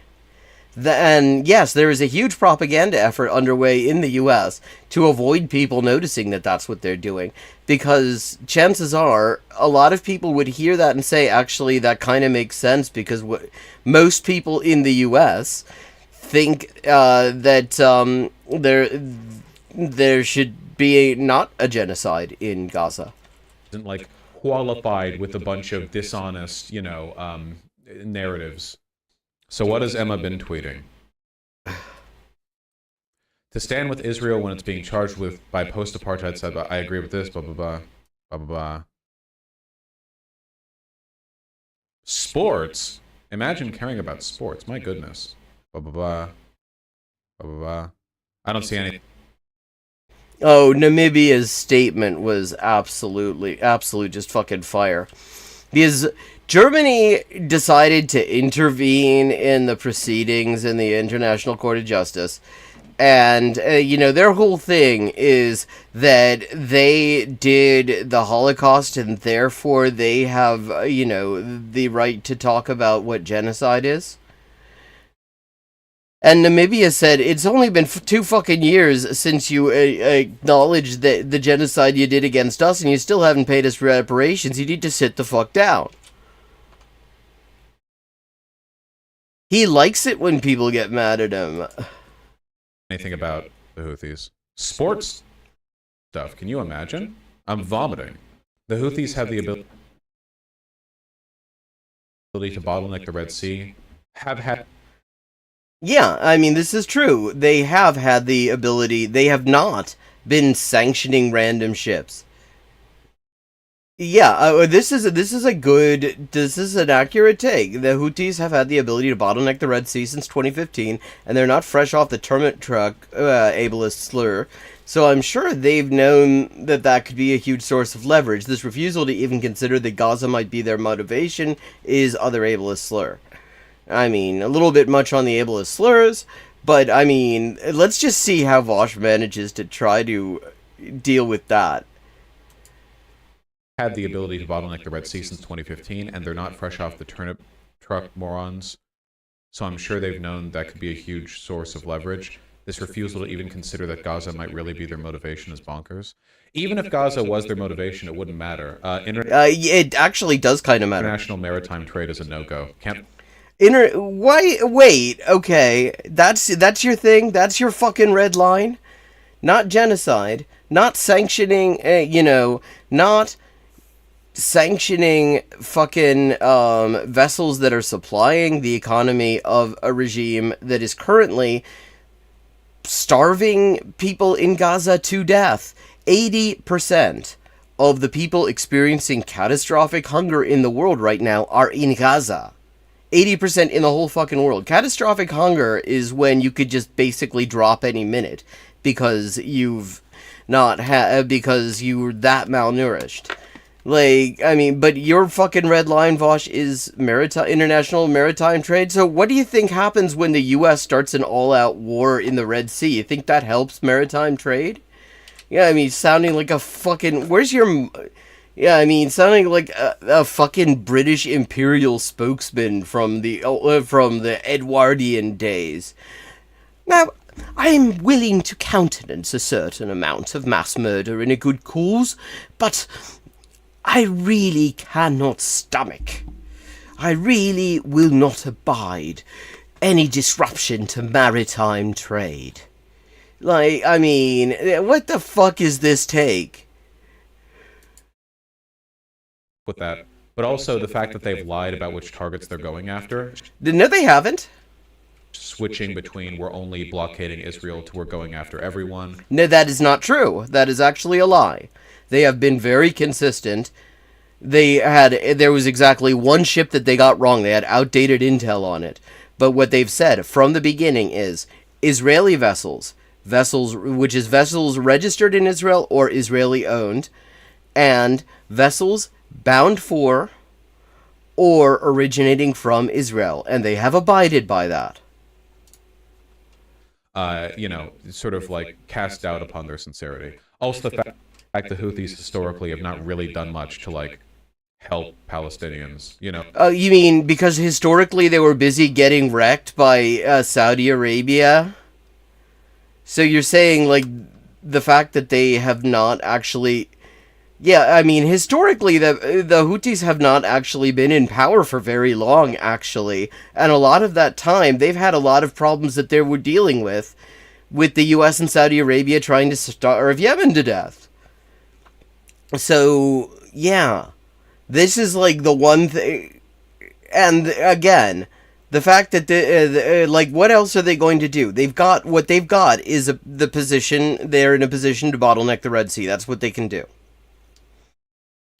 And yes, there is a huge propaganda effort underway in the U.S. to avoid people noticing that that's what they're doing, because chances are a lot of people would hear that and say, actually, that kind of makes sense, because most people in the U.S. think that there should be not a genocide in Gaza. Isn't qualified with a bunch of dishonest, narratives. So what has Emma been tweeting? To stand with Israel when it's being charged with by post-apartheid said, I agree with this, blah, blah, blah, blah, blah, blah. Sports? Imagine caring about sports. My goodness. Blah, blah, blah, blah, blah, blah. I don't see any. Oh, Namibia's statement was absolute just fucking fire. Because Germany decided to intervene in the proceedings in the International Court of Justice. And, their whole thing is that they did the Holocaust and therefore they have, the right to talk about what genocide is. And Namibia said, it's only been 2 fucking years since you acknowledged the genocide you did against us, and you still haven't paid us reparations. You need to sit the fuck down. He likes it when people get mad at him. Anything about the Houthis. Sports stuff. Can you imagine? I'm vomiting. The Houthis have the ability to bottleneck the Red Sea. Have had. Yeah, I mean, this is true. They have had the ability. They have not been sanctioning random ships. Yeah, this is an accurate take. The Houthis have had the ability to bottleneck the Red Sea since 2015, and they're not fresh off the Termit truck ableist slur. So I'm sure they've known that could be a huge source of leverage. This refusal to even consider that Gaza might be their motivation is other ableist slur. I mean, a little bit much on the ableist slurs, but I mean, let's just see how Vaush manages to try to deal with that. Had the ability to bottleneck the Red Sea since 2015, and they're not fresh off the turnip truck morons. So I'm sure they've known that could be a huge source of leverage. This refusal to even consider that Gaza might really be their motivation is bonkers. Even if Gaza was their motivation, it wouldn't matter. It actually does kind of matter. International maritime trade is a no-go. Can't. Wait, okay, that's your thing? That's your fucking red line? Not genocide, not sanctioning, not sanctioning fucking vessels that are supplying the economy of a regime that is currently starving people in Gaza to death. 80% of the people experiencing catastrophic hunger in the world right now are in Gaza. 80% in the whole fucking world. Catastrophic hunger is when you could just basically drop any minute because you've not because you're that malnourished. Like, I mean, but your fucking red line, Vaush, is international maritime trade. So what do you think happens when the U.S. starts an all-out war in the Red Sea? You think that helps maritime trade? Yeah, I mean, sounding like a fucking... Yeah, I mean, sounding like a fucking British imperial spokesman from the Edwardian days. Now, I am willing to countenance a certain amount of mass murder in a good cause, but I really cannot stomach. I really will not abide any disruption to maritime trade. Like, I mean, what the fuck is this take? With that, but also the fact that they've lied about which targets they're going after. No, they haven't. Switching between we're only blockading Israel to we're going after everyone. No, that is not true. That is actually a lie. They have been very consistent. There was exactly one ship that they got wrong. They had outdated intel on it. But what they've said from the beginning is Israeli vessels registered in Israel or Israeli owned, and vessels bound for or originating from Israel, and they have abided by that. Sort of like cast doubt upon their sincerity. Also, the fact the Houthis historically have not really done much to like help Palestinians. You mean because historically they were busy getting wrecked by Saudi Arabia? So you're saying like the fact that they have not actually... Yeah, I mean, historically, the Houthis have not actually been in power for very long, actually. And a lot of that time, they've had a lot of problems that they were dealing with the U.S. and Saudi Arabia trying to starve Yemen to death. So, yeah. This is, like, the one thing... And, again, The fact that like, what else are they going to do? What they've got is the position. They're in a position to bottleneck the Red Sea. That's what they can do.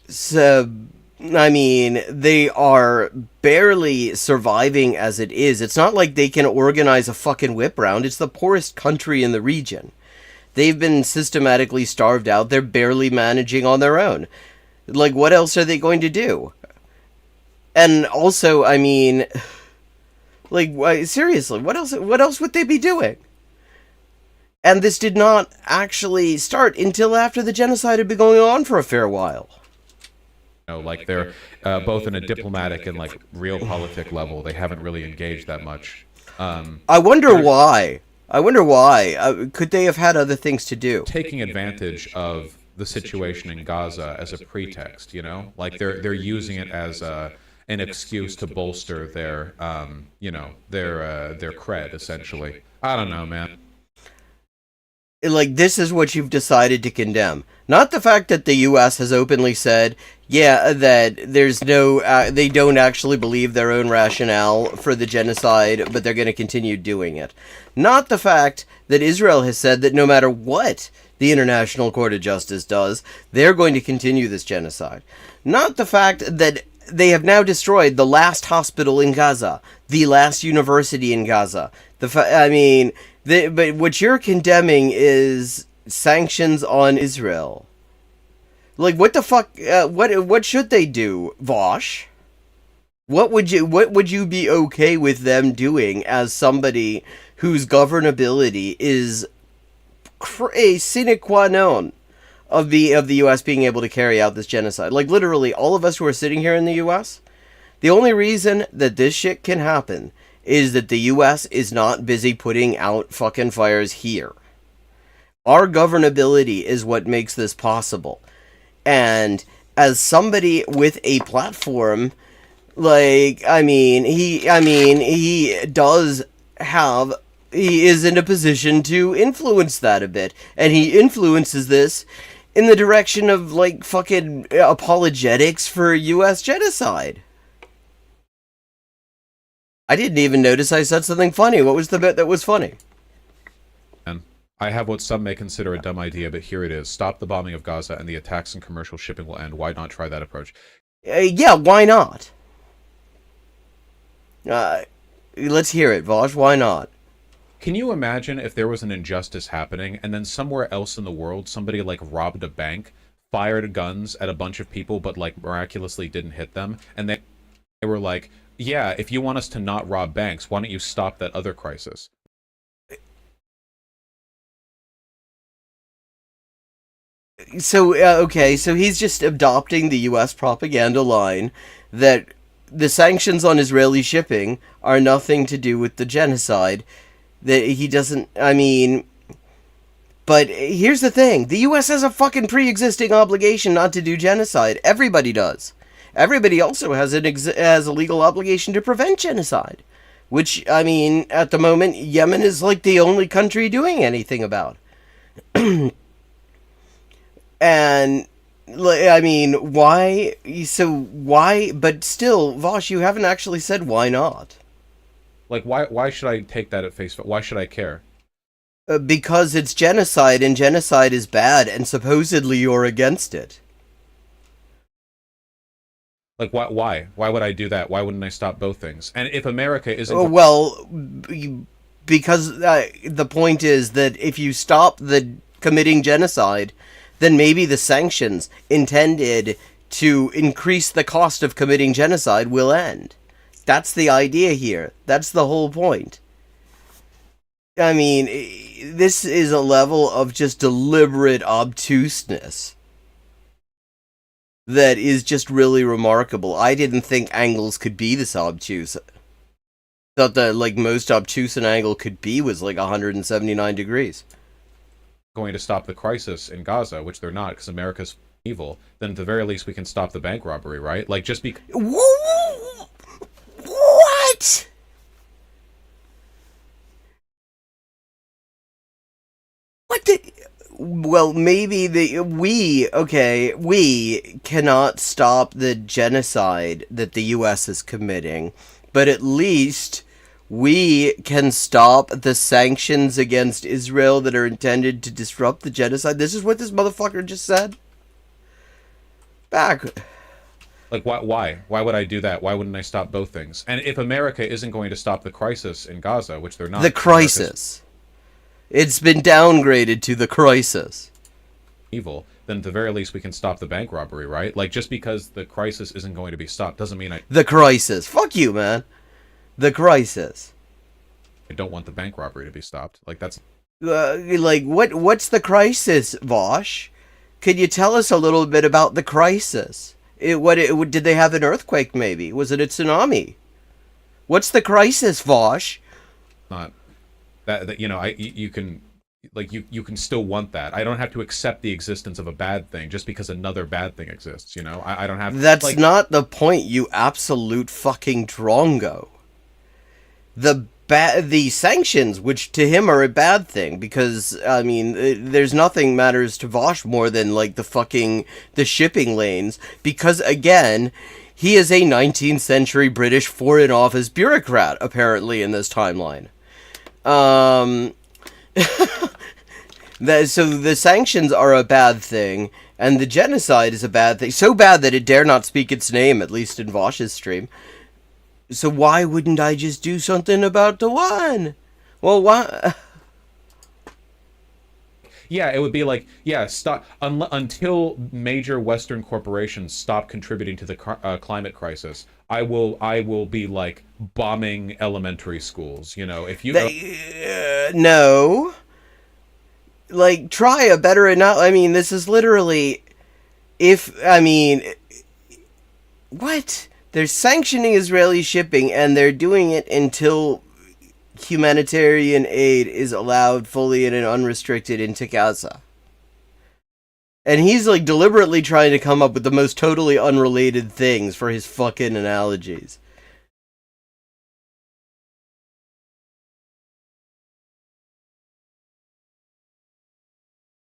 So, I mean, they are barely surviving as it is. It's not like they can organize a fucking whip round. It's the poorest country in the region. They've been systematically starved out. They're barely managing on their own. Like, what else are they going to do? And also, I mean, like, seriously, what else would they be doing? And this did not actually start until after the genocide had been going on for a fair while. Like they're both in a diplomatic and like realpolitik level. They haven't really engaged that much. I wonder why. Could they have had other things to do? Taking advantage of the situation in Gaza as a pretext, like they're using it as an excuse to bolster their their cred, essentially. I don't know, man. Like, this is what you've decided to condemn. Not the fact that the U.S. has openly said, yeah, that there's no, they don't actually believe their own rationale for the genocide, but they're going to continue doing it. Not the fact that Israel has said that no matter what the International Court of Justice does, they're going to continue this genocide. Not the fact that they have now destroyed the last hospital in Gaza, the last university in Gaza. But what you're condemning is sanctions on Israel. Like, what the fuck? What should they do, Vaush? What would you be okay with them doing as somebody whose governability is a sine qua non of the U.S. being able to carry out this genocide? Like, literally, all of us who are sitting here in the U.S., the only reason that this shit can happen is that the U.S. is not busy putting out fucking fires here. Our governability is what makes this possible. And as somebody with a platform, like, he is in a position to influence that a bit. And he influences this in the direction of, like, fucking apologetics for U.S. genocide. I didn't even notice I said something funny. What was the bit that was funny? I have what some may consider a dumb idea, but here it is. Stop the bombing of Gaza and the attacks and commercial shipping will end. Why not try that approach? Yeah, why not? Let's hear it, Vaush. Why not? Can you imagine if there was an injustice happening and then somewhere else in the world somebody like robbed a bank, fired guns at a bunch of people, but like miraculously didn't hit them, and they were like, yeah, if you want us to not rob banks, why don't you stop that other crisis? So, okay, so he's just adopting the U.S. propaganda line that the sanctions on Israeli shipping are nothing to do with the genocide. That he doesn't, but here's the thing. The U.S. has a fucking pre-existing obligation not to do genocide. Everybody does. Everybody also has a legal obligation to prevent genocide, which, at the moment, Yemen is like the only country doing anything about. And, why? So why? But still, Vaush, you haven't actually said why not. Like, why should I take that at face value? Why should I care? Because it's genocide, and genocide is bad, and supposedly you're against it. Like, why? Why would I do that? Why wouldn't I stop both things? And if America isn't... Well, because the point is that if you stop the committing genocide, then maybe the sanctions intended to increase the cost of committing genocide will end. That's the idea here. That's the whole point. This is a level of just deliberate obtuseness that is just really remarkable. I didn't think angles could be this obtuse. Thought that, like, most obtuse an angle could be was like 179 degrees. Going to stop the crisis in Gaza, which they're not, because America's evil, then at the very least we can stop the bank robbery, right? Like, just be... What? What the... Well, maybe we cannot stop the genocide that the U.S. is committing, but at least we can stop the sanctions against Israel that are intended to disrupt the genocide. This is what this motherfucker just said. Back. Like, why? Why would I do that? Why wouldn't I stop both things? And if America isn't going to stop the crisis in Gaza, which they're not... The crisis. It's been downgraded to the crisis. Evil, then at the very least we can stop the bank robbery, right? Like, just because the crisis isn't going to be stopped doesn't mean The crisis. Fuck you, man. The crisis. I don't want the bank robbery to be stopped. Like, that's... Like, what's the crisis, Vaush? Could you tell us a little bit about the crisis? Did they have an earthquake, maybe? Was it a tsunami? What's the crisis, Vaush? Not... That you know, you can... Like, you can still want that. I don't have to accept the existence of a bad thing just because another bad thing exists, you know? I don't have... That's like, not the point, you absolute fucking drongo. The sanctions, which to him are a bad thing, because, I mean, there's nothing matters to Vaush more than, like, the shipping lanes, because, again, he is a 19th century British Foreign Office bureaucrat, apparently, in this timeline. So the sanctions are a bad thing, and the genocide is a bad thing. So bad that it dare not speak its name, at least in Vaush's stream. So why wouldn't I just do something about the one? Well, why? Yeah, it would be like, yeah, stop until major Western corporations stop contributing to the climate crisis. I will be like bombing elementary schools. You know, if you no, like try a better analogy. I mean, this is literally what? They're sanctioning Israeli shipping, and they're doing it until humanitarian aid is allowed fully and unrestricted into Gaza. And he's like deliberately trying to come up with the most totally unrelated things for his fucking analogies.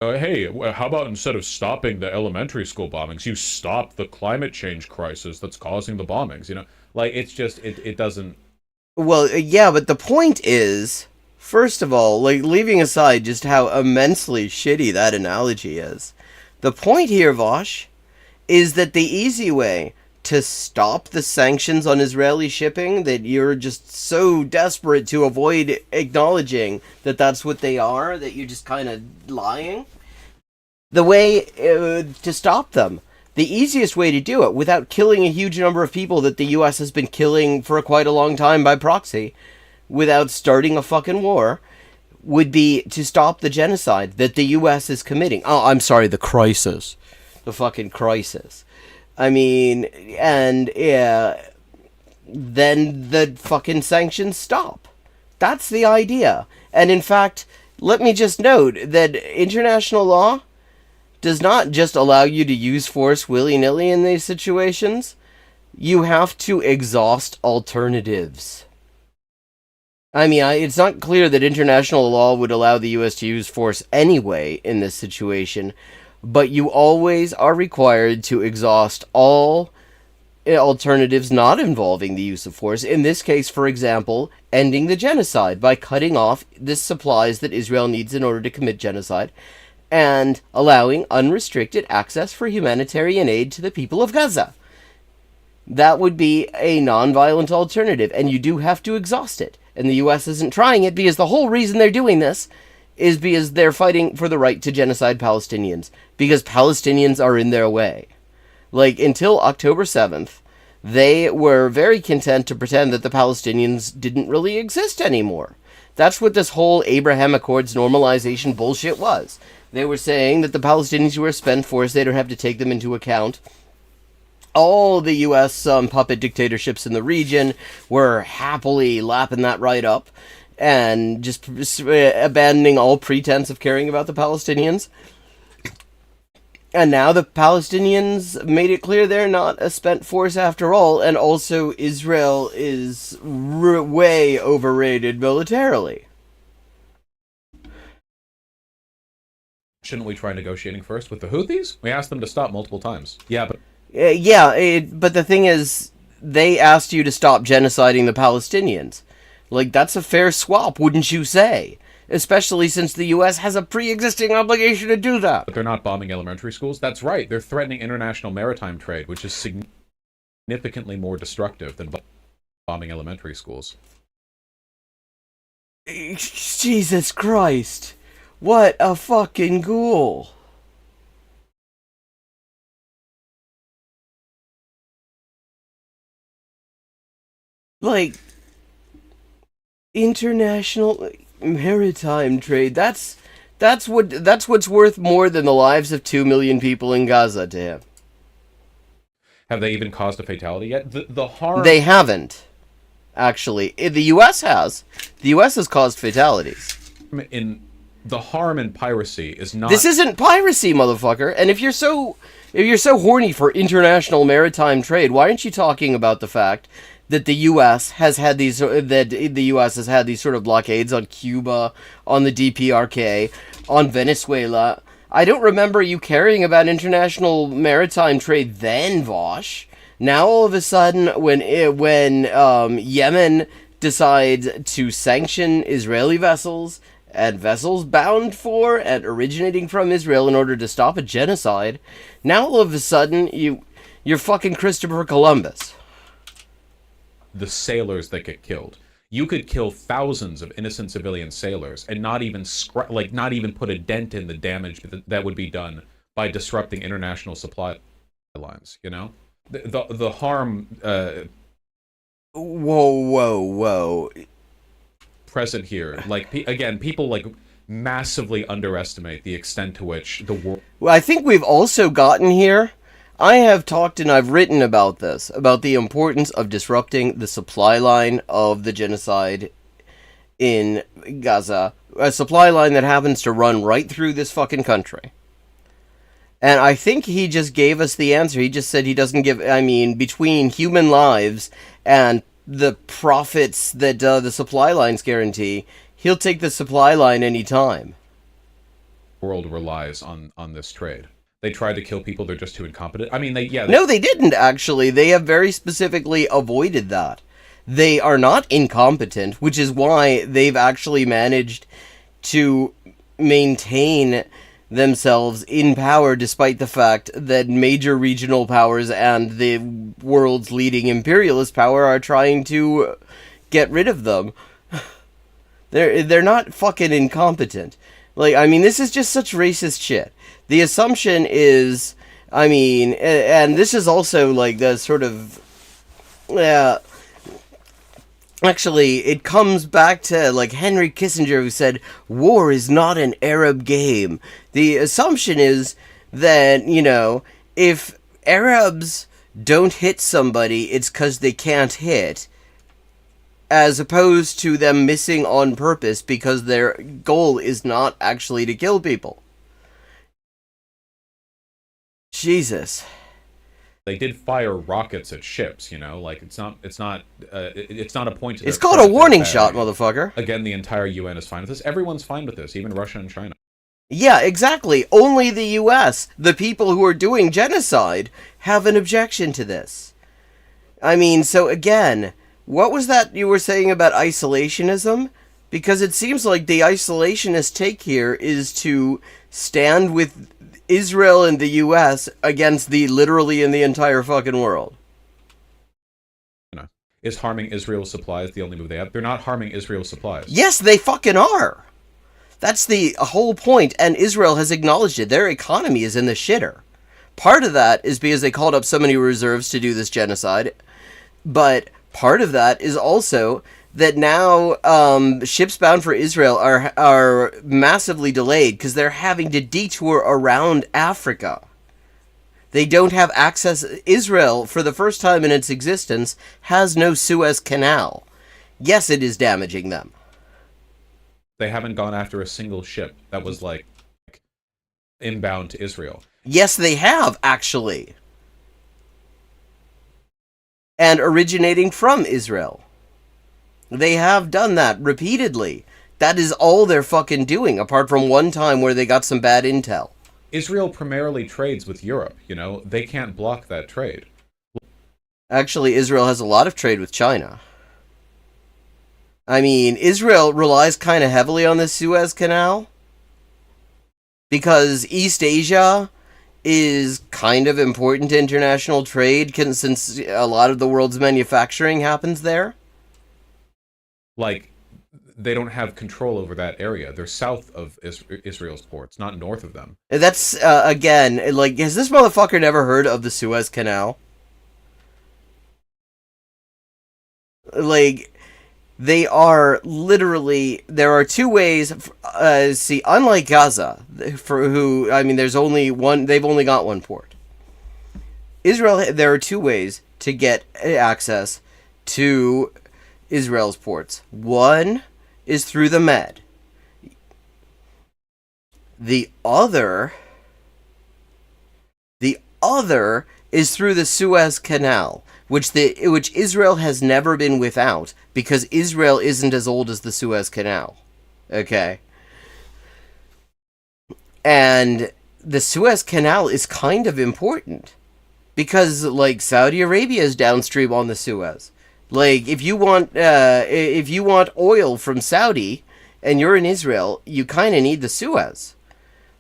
Hey, how about instead of stopping the elementary school bombings, you stop the climate change crisis that's causing the bombings? You know, like, it's just, it doesn't... Well, yeah, but the point is, first of all, like, leaving aside just how immensely shitty that analogy is, the point here, Vaush, is that the easy way to stop the sanctions on Israeli shipping that you're just so desperate to avoid acknowledging that that's what they are, that you're just kind of lying. The way to stop them, the easiest way to do it without killing a huge number of people that the U.S. has been killing for quite a long time by proxy, without starting a fucking war, would be to stop the genocide that the U.S. is committing. Oh, I'm sorry, the crisis. The fucking crisis. I mean, and then the fucking sanctions stop. That's the idea. And in fact, let me just note that international law does not just allow you to use force willy-nilly in these situations. You have to exhaust alternatives. I mean, it's not clear that international law would allow the U.S. to use force anyway in this situation, but you always are required to exhaust all alternatives not involving the use of force. In this case, for example, ending the genocide by cutting off the supplies that Israel needs in order to commit genocide, and allowing unrestricted access for humanitarian aid to the people of Gaza. That would be a non-violent alternative, and you do have to exhaust it. And the U.S. isn't trying it because the whole reason they're doing this is because they're fighting for the right to genocide Palestinians, because Palestinians are in their way. Like, until October 7th, they were very content to pretend that the Palestinians didn't really exist anymore. That's what this whole Abraham Accords normalization bullshit was. They were saying that the Palestinians were a spent force, they don't have to take them into account. All the U.S. Puppet dictatorships in the region were happily lapping that right up and just abandoning all pretense of caring about the Palestinians. And now the Palestinians made it clear they're not a spent force after all, and also Israel is way overrated militarily. Shouldn't we try negotiating first with the Houthis? We asked them to stop multiple times. Yeah, but... But the thing is, they asked you to stop genociding the Palestinians. Like, that's a fair swap, wouldn't you say? Especially since the U.S. has a pre-existing obligation to do that. But they're not bombing elementary schools? That's right. They're threatening international maritime trade, which is significantly more destructive than bombing elementary schools. Jesus Christ. What a fucking ghoul. Like, international maritime trade, that's what's worth more than the lives of 2 million people in Gaza to him. Have they even caused a fatality yet? The harm... They haven't, actually. The U.S. has. The U.S. has caused fatalities. The harm in piracy is not... This isn't piracy, motherfucker. And if you're so horny for international maritime trade, why aren't you talking about the fact that the U.S. has had these sort of blockades on Cuba, on the DPRK, on Venezuela? I don't remember you caring about international maritime trade then, Vaush. Now all of a sudden, when Yemen decides to sanction Israeli vessels and vessels bound for and originating from Israel in order to stop a genocide, now all of a sudden you're fucking Christopher Columbus. The sailors that get killed. You could kill thousands of innocent civilian sailors and not even put a dent in the damage that would be done by disrupting international supply lines. You know, the harm. Whoa. Present here, like people like massively underestimate the extent to which the world. Well, I think we've also gotten here. I have talked and I've written about this, about the importance of disrupting the supply line of the genocide in Gaza. A supply line that happens to run right through this fucking country. And I think he just gave us the answer. He just said he doesn't give... I mean, between human lives and the profits that the supply lines guarantee, he'll take the supply line any time. The world relies on this trade. They tried to kill people, they're just too incompetent. I mean, No, they didn't, actually. They have very specifically avoided that. They are not incompetent, which is why they've actually managed to maintain themselves in power despite the fact that major regional powers and the world's leading imperialist power are trying to get rid of them. They're not fucking incompetent. Like, I mean, this is just such racist shit. The assumption is, I mean, and this is also like the sort of, actually, it comes back to like Henry Kissinger, who said, war is not an Arab game. The assumption is that, you know, if Arabs don't hit somebody, it's because they can't hit, as opposed to them missing on purpose because their goal is not actually to kill people. Jesus. They did fire rockets at ships, you know, like it's not a point to It's called a warning shot, motherfucker. Again, the entire UN is fine with this. Everyone's fine with this, even Russia and China. Yeah, exactly. Only the US, the people who are doing genocide, have an objection to this. I mean, so again, what was that you were saying about isolationism? Because it seems like the isolationist take here is to stand with Israel and the US against literally in the entire fucking world. Is harming Israel's supplies the only move they have? They're not harming Israel's supplies. Yes, they fucking are. That's the whole point, and Israel has acknowledged it. Their economy is in the shitter. Part of that is because they called up so many reserves to do this genocide, but part of that is also that now ships bound for Israel are massively delayed because they're having to detour around Africa. They don't have access. Israel, for the first time in its existence, has no Suez Canal. Yes, it is damaging them. They haven't gone after a single ship that was, like, inbound to Israel. Yes, they have, actually. And originating from Israel. They have done that repeatedly. That is all they're fucking doing, apart from one time where they got some bad intel. Israel primarily trades with Europe, you know? They can't block that trade. Actually, Israel has a lot of trade with China. I mean, Israel relies kind of heavily on the Suez Canal because East Asia is kind of important to international trade since a lot of the world's manufacturing happens there. Like, they don't have control over that area. They're south of Israel's ports, not north of them. That's, again, like, has this motherfucker never heard of the Suez Canal? Like, they are literally, there are two ways, unlike Gaza, there's only one, they've only got one port. Israel, there are two ways to get access to Israel's ports. One is through the Med. The other is through the Suez Canal, which Israel has never been without, because Israel isn't as old as the Suez Canal. Okay? And the Suez Canal is kind of important, because, like, Saudi Arabia is downstream on the Suez. Like, if you want oil from Saudi, and you're in Israel, you kind of need the Suez.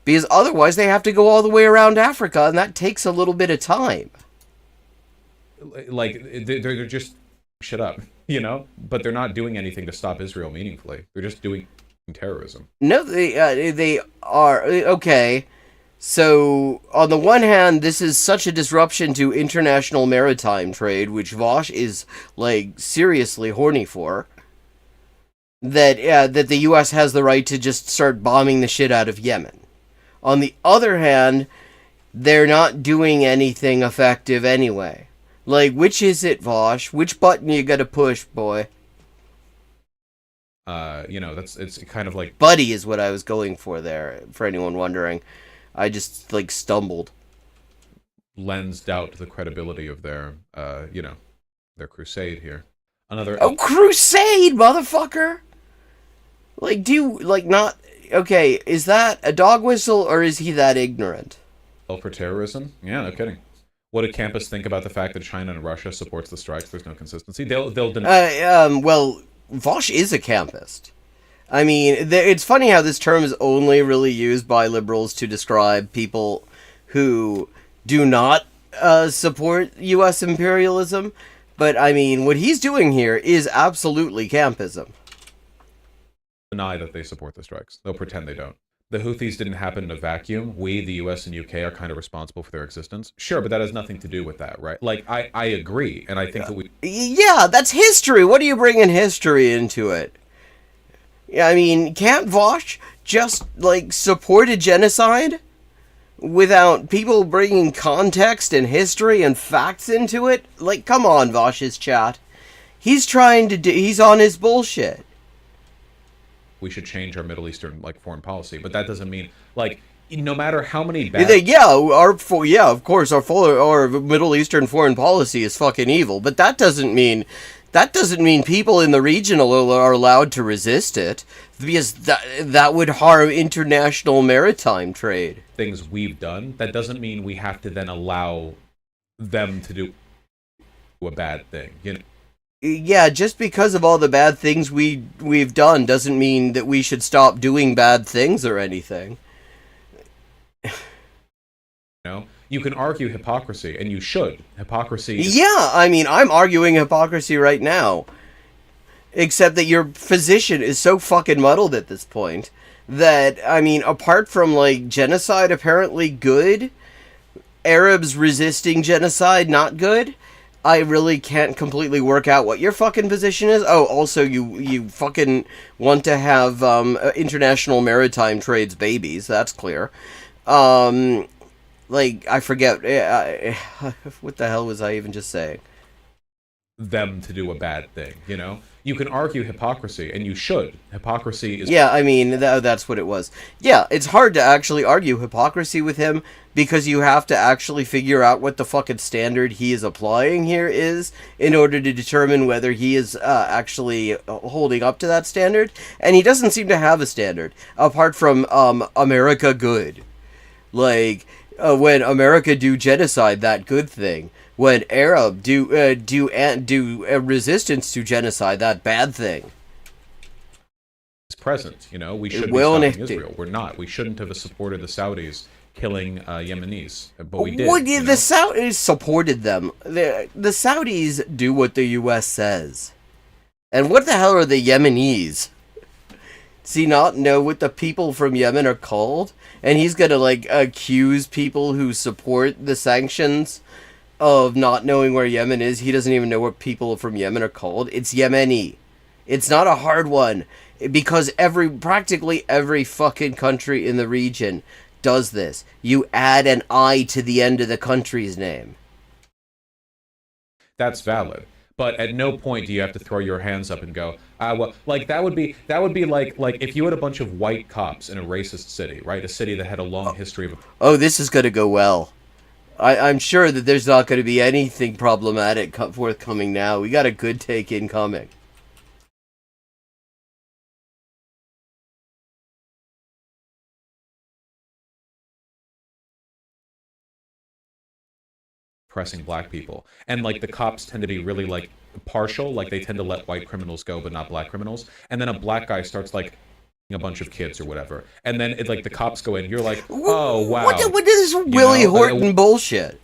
Because otherwise they have to go all the way around Africa, and that takes a little bit of time. Like, they're just shut up, you know? But they're not doing anything to stop Israel meaningfully. They're just doing terrorism. No, they are. Okay. So, on the one hand, this is such a disruption to international maritime trade, which Vaush is, like, seriously horny for, that the U.S. has the right to just start bombing the shit out of Yemen. On the other hand, they're not doing anything effective anyway. Like, which is it, Vaush? Which button you gotta push, boy? It's kind of like... Buddy is what I was going for there, for anyone wondering. I just, like, stumbled. Lends doubt to the credibility of their crusade here. Crusade, motherfucker! Like, not... Okay, is that a dog whistle, or is he that ignorant? For terrorism? Yeah, no kidding. What did campus think about the fact that China and Russia supports the strikes? There's no consistency. They'll deny... Well, Vaush is a campist. I mean, it's funny how this term is only really used by liberals to describe people who do not support U.S. imperialism, but, I mean, what he's doing here is absolutely campism. Deny that they support the strikes. They'll pretend they don't. The Houthis didn't happen in a vacuum. We, the US and UK, are kind of responsible for their existence. Sure, but that has nothing to do with that, right? Like, I agree, and I think that we... Yeah, that's history. What are you bringing history into it? Yeah, I mean, can't Vaush just, like, support a genocide without people bringing context and history and facts into it? Like, come on, Vaush's chat. He's he's on his bullshit. We should change our Middle Eastern, like, foreign policy, but that doesn't mean, like, no matter how many bad... Of course, our Middle Eastern foreign policy is fucking evil, but that doesn't mean people in the region are allowed to resist it, because that would harm international maritime trade. Things we've done, that doesn't mean we have to then allow them to do a bad thing, you know? Yeah, just because of all the bad things we've done doesn't mean that we should stop doing bad things or anything. You know, you can argue hypocrisy, and you should. Hypocrisy... Yeah, I mean, I'm arguing hypocrisy right now. Except that your position is so fucking muddled at this point that, I mean, apart from, like, genocide apparently good, Arabs resisting genocide not good... I really can't completely work out what your fucking position is. Oh, also, you fucking want to have international maritime trades babies. That's clear. Like, I forget. What the hell was I even just saying? Them to do a bad thing, you know? You can argue hypocrisy, and you should. Hypocrisy is... Yeah, I mean, that's what it was. Yeah, it's hard to actually argue hypocrisy with him, because you have to actually figure out what the fucking standard he is applying here is, in order to determine whether he is actually holding up to that standard. And he doesn't seem to have a standard, apart from America good. Like... When America do genocide, that good thing. When Arab do resistance to genocide, that bad thing. It's present. We should be Will stopping Israel. We're not. We shouldn't have supported the Saudis killing Yemenis, but we did. Well, the Saudis supported them. The Saudis do what the U.S. says. And what the hell are the Yemenis? Does he not know what the people from Yemen are called? And he's gonna, accuse people who support the sanctions of not knowing where Yemen is. He doesn't even know what people from Yemen are called. It's Yemeni. It's not a hard one. Because practically every fucking country in the region does this. You add an I to the end of the country's name. That's valid. But at no point do you have to throw your hands up and go, well, that would be like if you had a bunch of white cops in a racist city, right? A city that had a long history of... Oh, this is going to go well. I'm sure that there's not going to be anything problematic forthcoming now. We got a good take incoming. Pressing black people, and the cops tend to be really partial, they tend to let white criminals go but not black criminals, and then a black guy starts a bunch of kids or whatever, and then the cops go in, you're like, oh wow, what is this Willie Horton bullshit?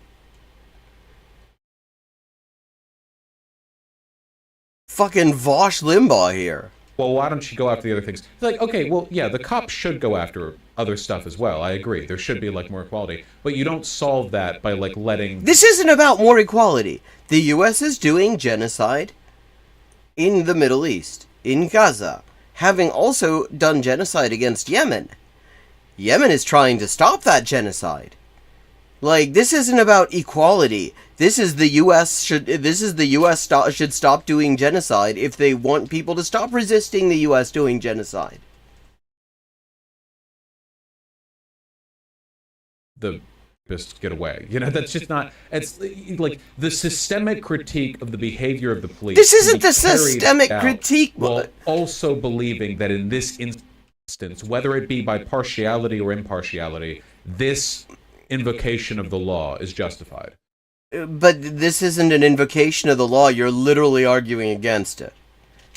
Fucking Vaush Limbaugh here. Well, why don't you go after the other things? It's okay, well, yeah, the cops should go after other stuff as well. I agree. There should be, more equality. But you don't solve that by, letting... This isn't about more equality. The U.S. is doing genocide in the Middle East, in Gaza, having also done genocide against Yemen. Yemen is trying to stop that genocide. This isn't about equality. This is the U.S. should stop doing genocide if they want people to stop resisting the U.S. doing genocide. The rapists get away. That's just not... It's the systemic critique of the behavior of the police... This isn't the systemic critique. While also believing that in this instance, whether it be by partiality or impartiality, this invocation of the law is justified. But this isn't an invocation of the law. You're literally arguing against it.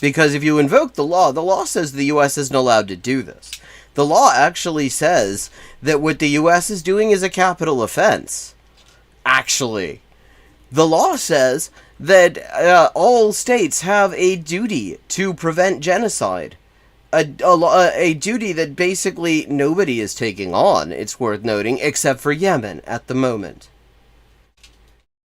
Because if you invoke the law says the U.S. isn't allowed to do this. The law actually says that what the U.S. is doing is a capital offense. Actually. The law says that all states have a duty to prevent genocide. A duty that basically nobody is taking on, it's worth noting, except for Yemen at the moment.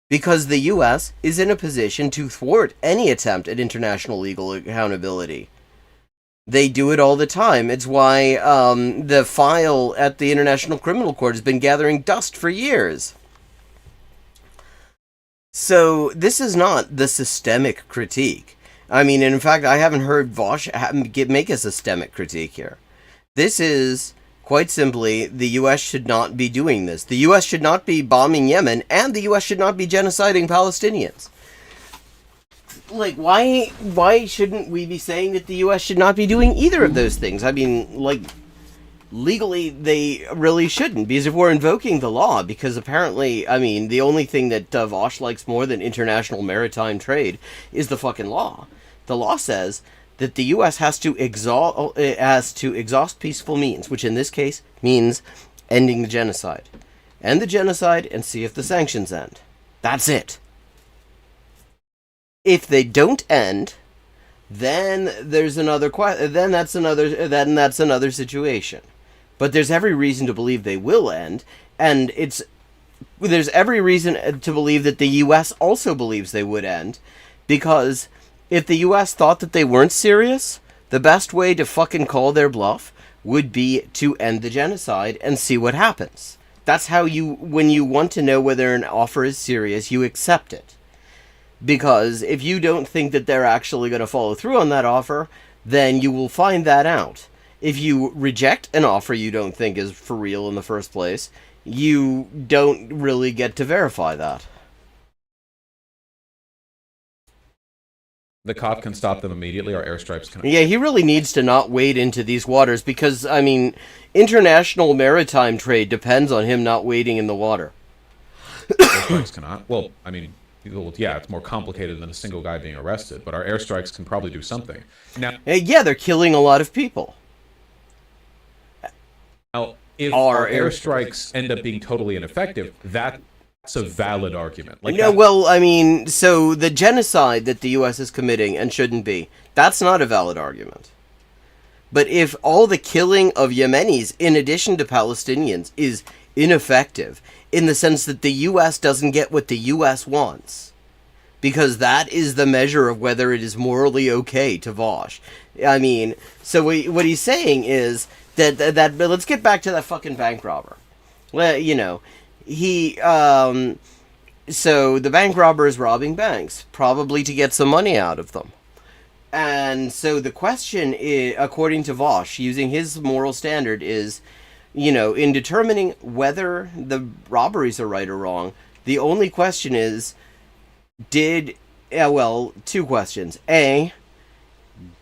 Because the U.S. is in a position to thwart any attempt at international legal accountability. They do it all the time. It's why the file at the International Criminal Court has been gathering dust for years. So this is not the systemic critique. I mean, in fact, I haven't heard Vaush make a systemic critique here. This is, quite simply, the U.S. should not be doing this. The U.S. should not be bombing Yemen, and the U.S. should not be genociding Palestinians. Why shouldn't we be saying that the U.S. should not be doing either of those things? I mean, legally, they really shouldn't, because if we're invoking the law, because apparently, I mean, the only thing that Vaush likes more than international maritime trade is the fucking law. The law says that the U.S. has to exhaust peaceful means, which in this case means ending the genocide. End the genocide and see if the sanctions end. That's it. If they don't end, then there's another that's another situation. But there's every reason to believe they will end, and there's every reason to believe that the U.S. also believes they would end, because if the U.S. thought that they weren't serious, the best way to fucking call their bluff would be to end the genocide and see what happens. That's how when you want to know whether an offer is serious, you accept it. Because if you don't think that they're actually going to follow through on that offer, then you will find that out. If you reject an offer you don't think is for real in the first place, you don't really get to verify that. The cop can stop them immediately, or airstrikes can. Yeah, he really needs to not wade into these waters because, I mean, international maritime trade depends on him not wading in the water. Airstrikes cannot. Well, I mean, yeah, it's more complicated than a single guy being arrested, but our airstrikes can probably do something. Yeah, they're killing a lot of people. Now, if our airstrikes end up being totally ineffective, that's a valid argument. Like, no, well, I mean, so the genocide that the U.S. is committing and shouldn't be, that's not a valid argument. But if all the killing of Yemenis, in addition to Palestinians, is ineffective, in the sense that the U.S. doesn't get what the U.S. wants, because that is the measure of whether it is morally okay to Vaush. I mean, so what he's saying is that let's get back to that fucking bank robber. Well, you know, so the bank robber is robbing banks, probably to get some money out of them. And so the question is, according to Vaush, using his moral standard, is, you know, in determining whether the robberies are right or wrong, the only question is, two questions. A,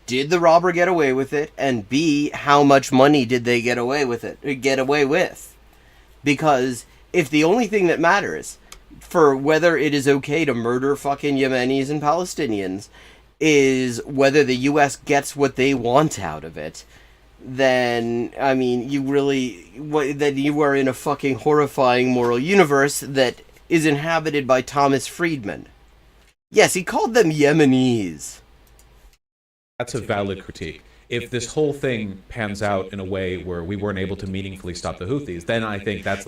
did the robber get away with it? And B, how much money did they get away with? Because if the only thing that matters for whether it is okay to murder fucking Yemenis and Palestinians is whether the U.S. gets what they want out of it, then, I mean, then you are in a fucking horrifying moral universe that is inhabited by Thomas Friedman. Yes, he called them Yemenis. That's a valid critique. If this whole thing pans out in a way where we weren't able to meaningfully stop the Houthis, then I think that's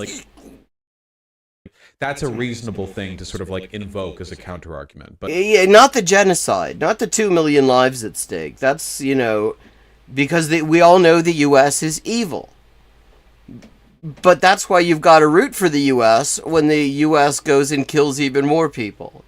a reasonable thing to sort of like invoke as a counter argument. But yeah, not the genocide, not the 2 million lives at stake. That's, you know, because we all know the U.S. is evil. But that's why you've got to root for the U.S. when the U.S. goes and kills even more people.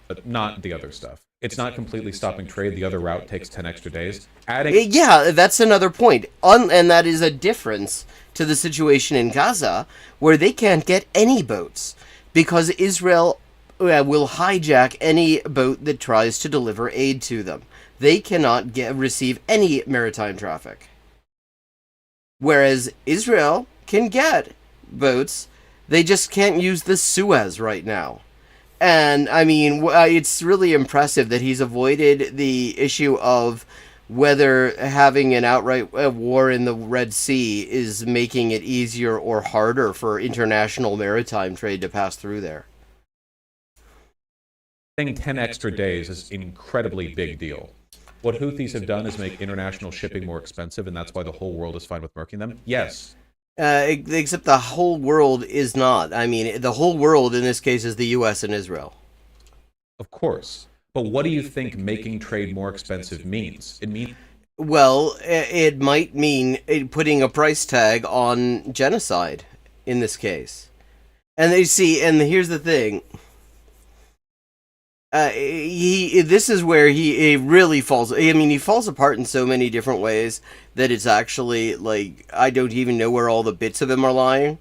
But not the other stuff. It's not completely stopping trade. The other route takes 10 extra days. Adding... Yeah, that's another point. And that is a difference to the situation in Gaza, where they can't get any boats, because Israel will hijack any boat that tries to deliver aid to them. They cannot receive any maritime traffic. Whereas Israel can get boats, they just can't use the Suez right now. And, I mean, it's really impressive that he's avoided the issue of whether having an outright war in the Red Sea is making it easier or harder for international maritime trade to pass through there. Saying 10 extra days is an incredibly big deal. What Houthis have done is make international shipping more expensive, and that's why the whole world is fine with murking them? Yes. Except the whole world is not. I mean, the whole world in this case is the U.S. and Israel. Of course. But what do you think making trade more expensive means? It means... Well, it might mean putting a price tag on genocide in this case. And here's the thing. This is where he really falls. I mean, he falls apart in so many different ways that it's actually, like, I don't even know where all the bits of him are lying.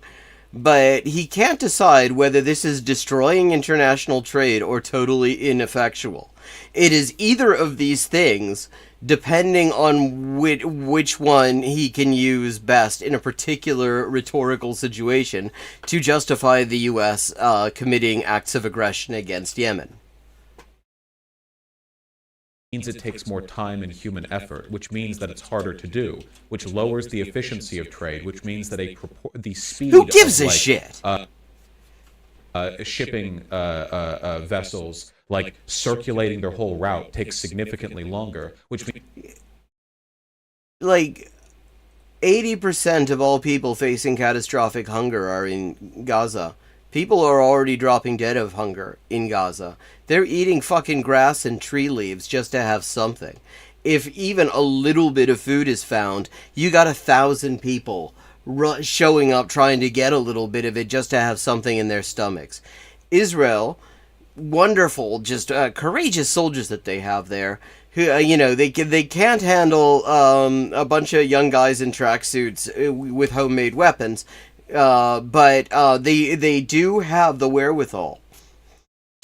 But he can't decide whether this is destroying international trade or totally ineffectual. It is either of these things, depending on which one he can use best in a particular rhetorical situation to justify the U.S. Committing acts of aggression against Yemen. Means it takes more time and human effort, which means that it's harder to do, which lowers the efficiency of trade, which means that the speed Who gives of, a shit? Shipping vessels, like circulating their whole route, takes significantly longer, which means... Like, 80% of all people facing catastrophic hunger are in Gaza. People are already dropping dead of hunger in Gaza. They're eating fucking grass and tree leaves just to have something. If even a little bit of food is found, you got 1,000 people showing up trying to get a little bit of it just to have something in their stomachs. Israel, wonderful, just courageous soldiers that they have there, who, they can't handle a bunch of young guys in tracksuits with homemade weapons. But they do have the wherewithal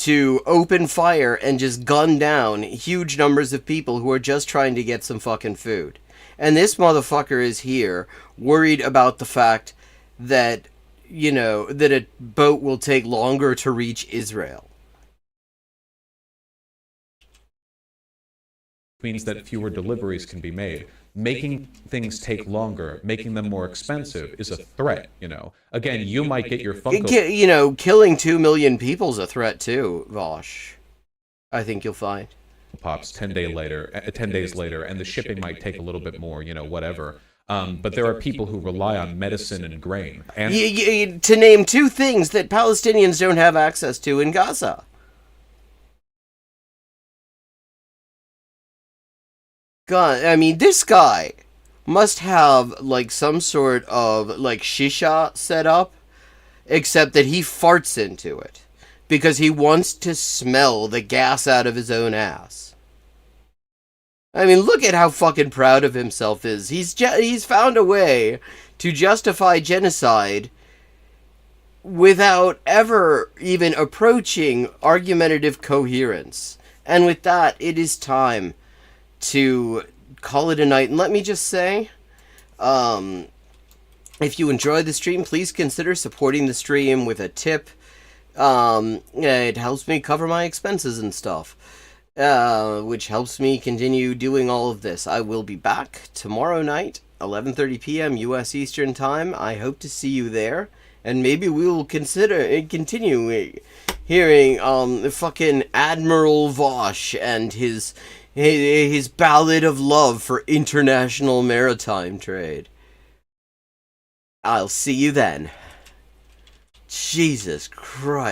to open fire and just gun down huge numbers of people who are just trying to get some fucking food. And this motherfucker is here worried about the fact that, that a boat will take longer to reach Israel. Means that fewer deliveries can be made. Making things take longer, making them more expensive is a threat, Again, you might get your Funko... Killing 2 million people's a threat too, Vaush. I think you'll find. Pops 10 days later, and the shipping might take a little bit more, whatever. But there are people who rely on medicine and grain. And to name 2 things that Palestinians don't have access to in Gaza. God, I mean, this guy must have, some sort of, shisha set up, except that he farts into it, because he wants to smell the gas out of his own ass. I mean, look at how fucking proud of himself is. He's found a way to justify genocide without ever even approaching argumentative coherence. And with that, it is time to call it a night. And let me just say, if you enjoy the stream, please consider supporting the stream with a tip. It helps me cover my expenses and stuff, which helps me continue doing all of this. I will be back tomorrow night, 11:30 p.m. U.S. Eastern Time. I hope to see you there, and maybe we will continue hearing fucking Admiral Vaush and his ballad of love for international maritime trade. I'll see you then. Jesus Christ.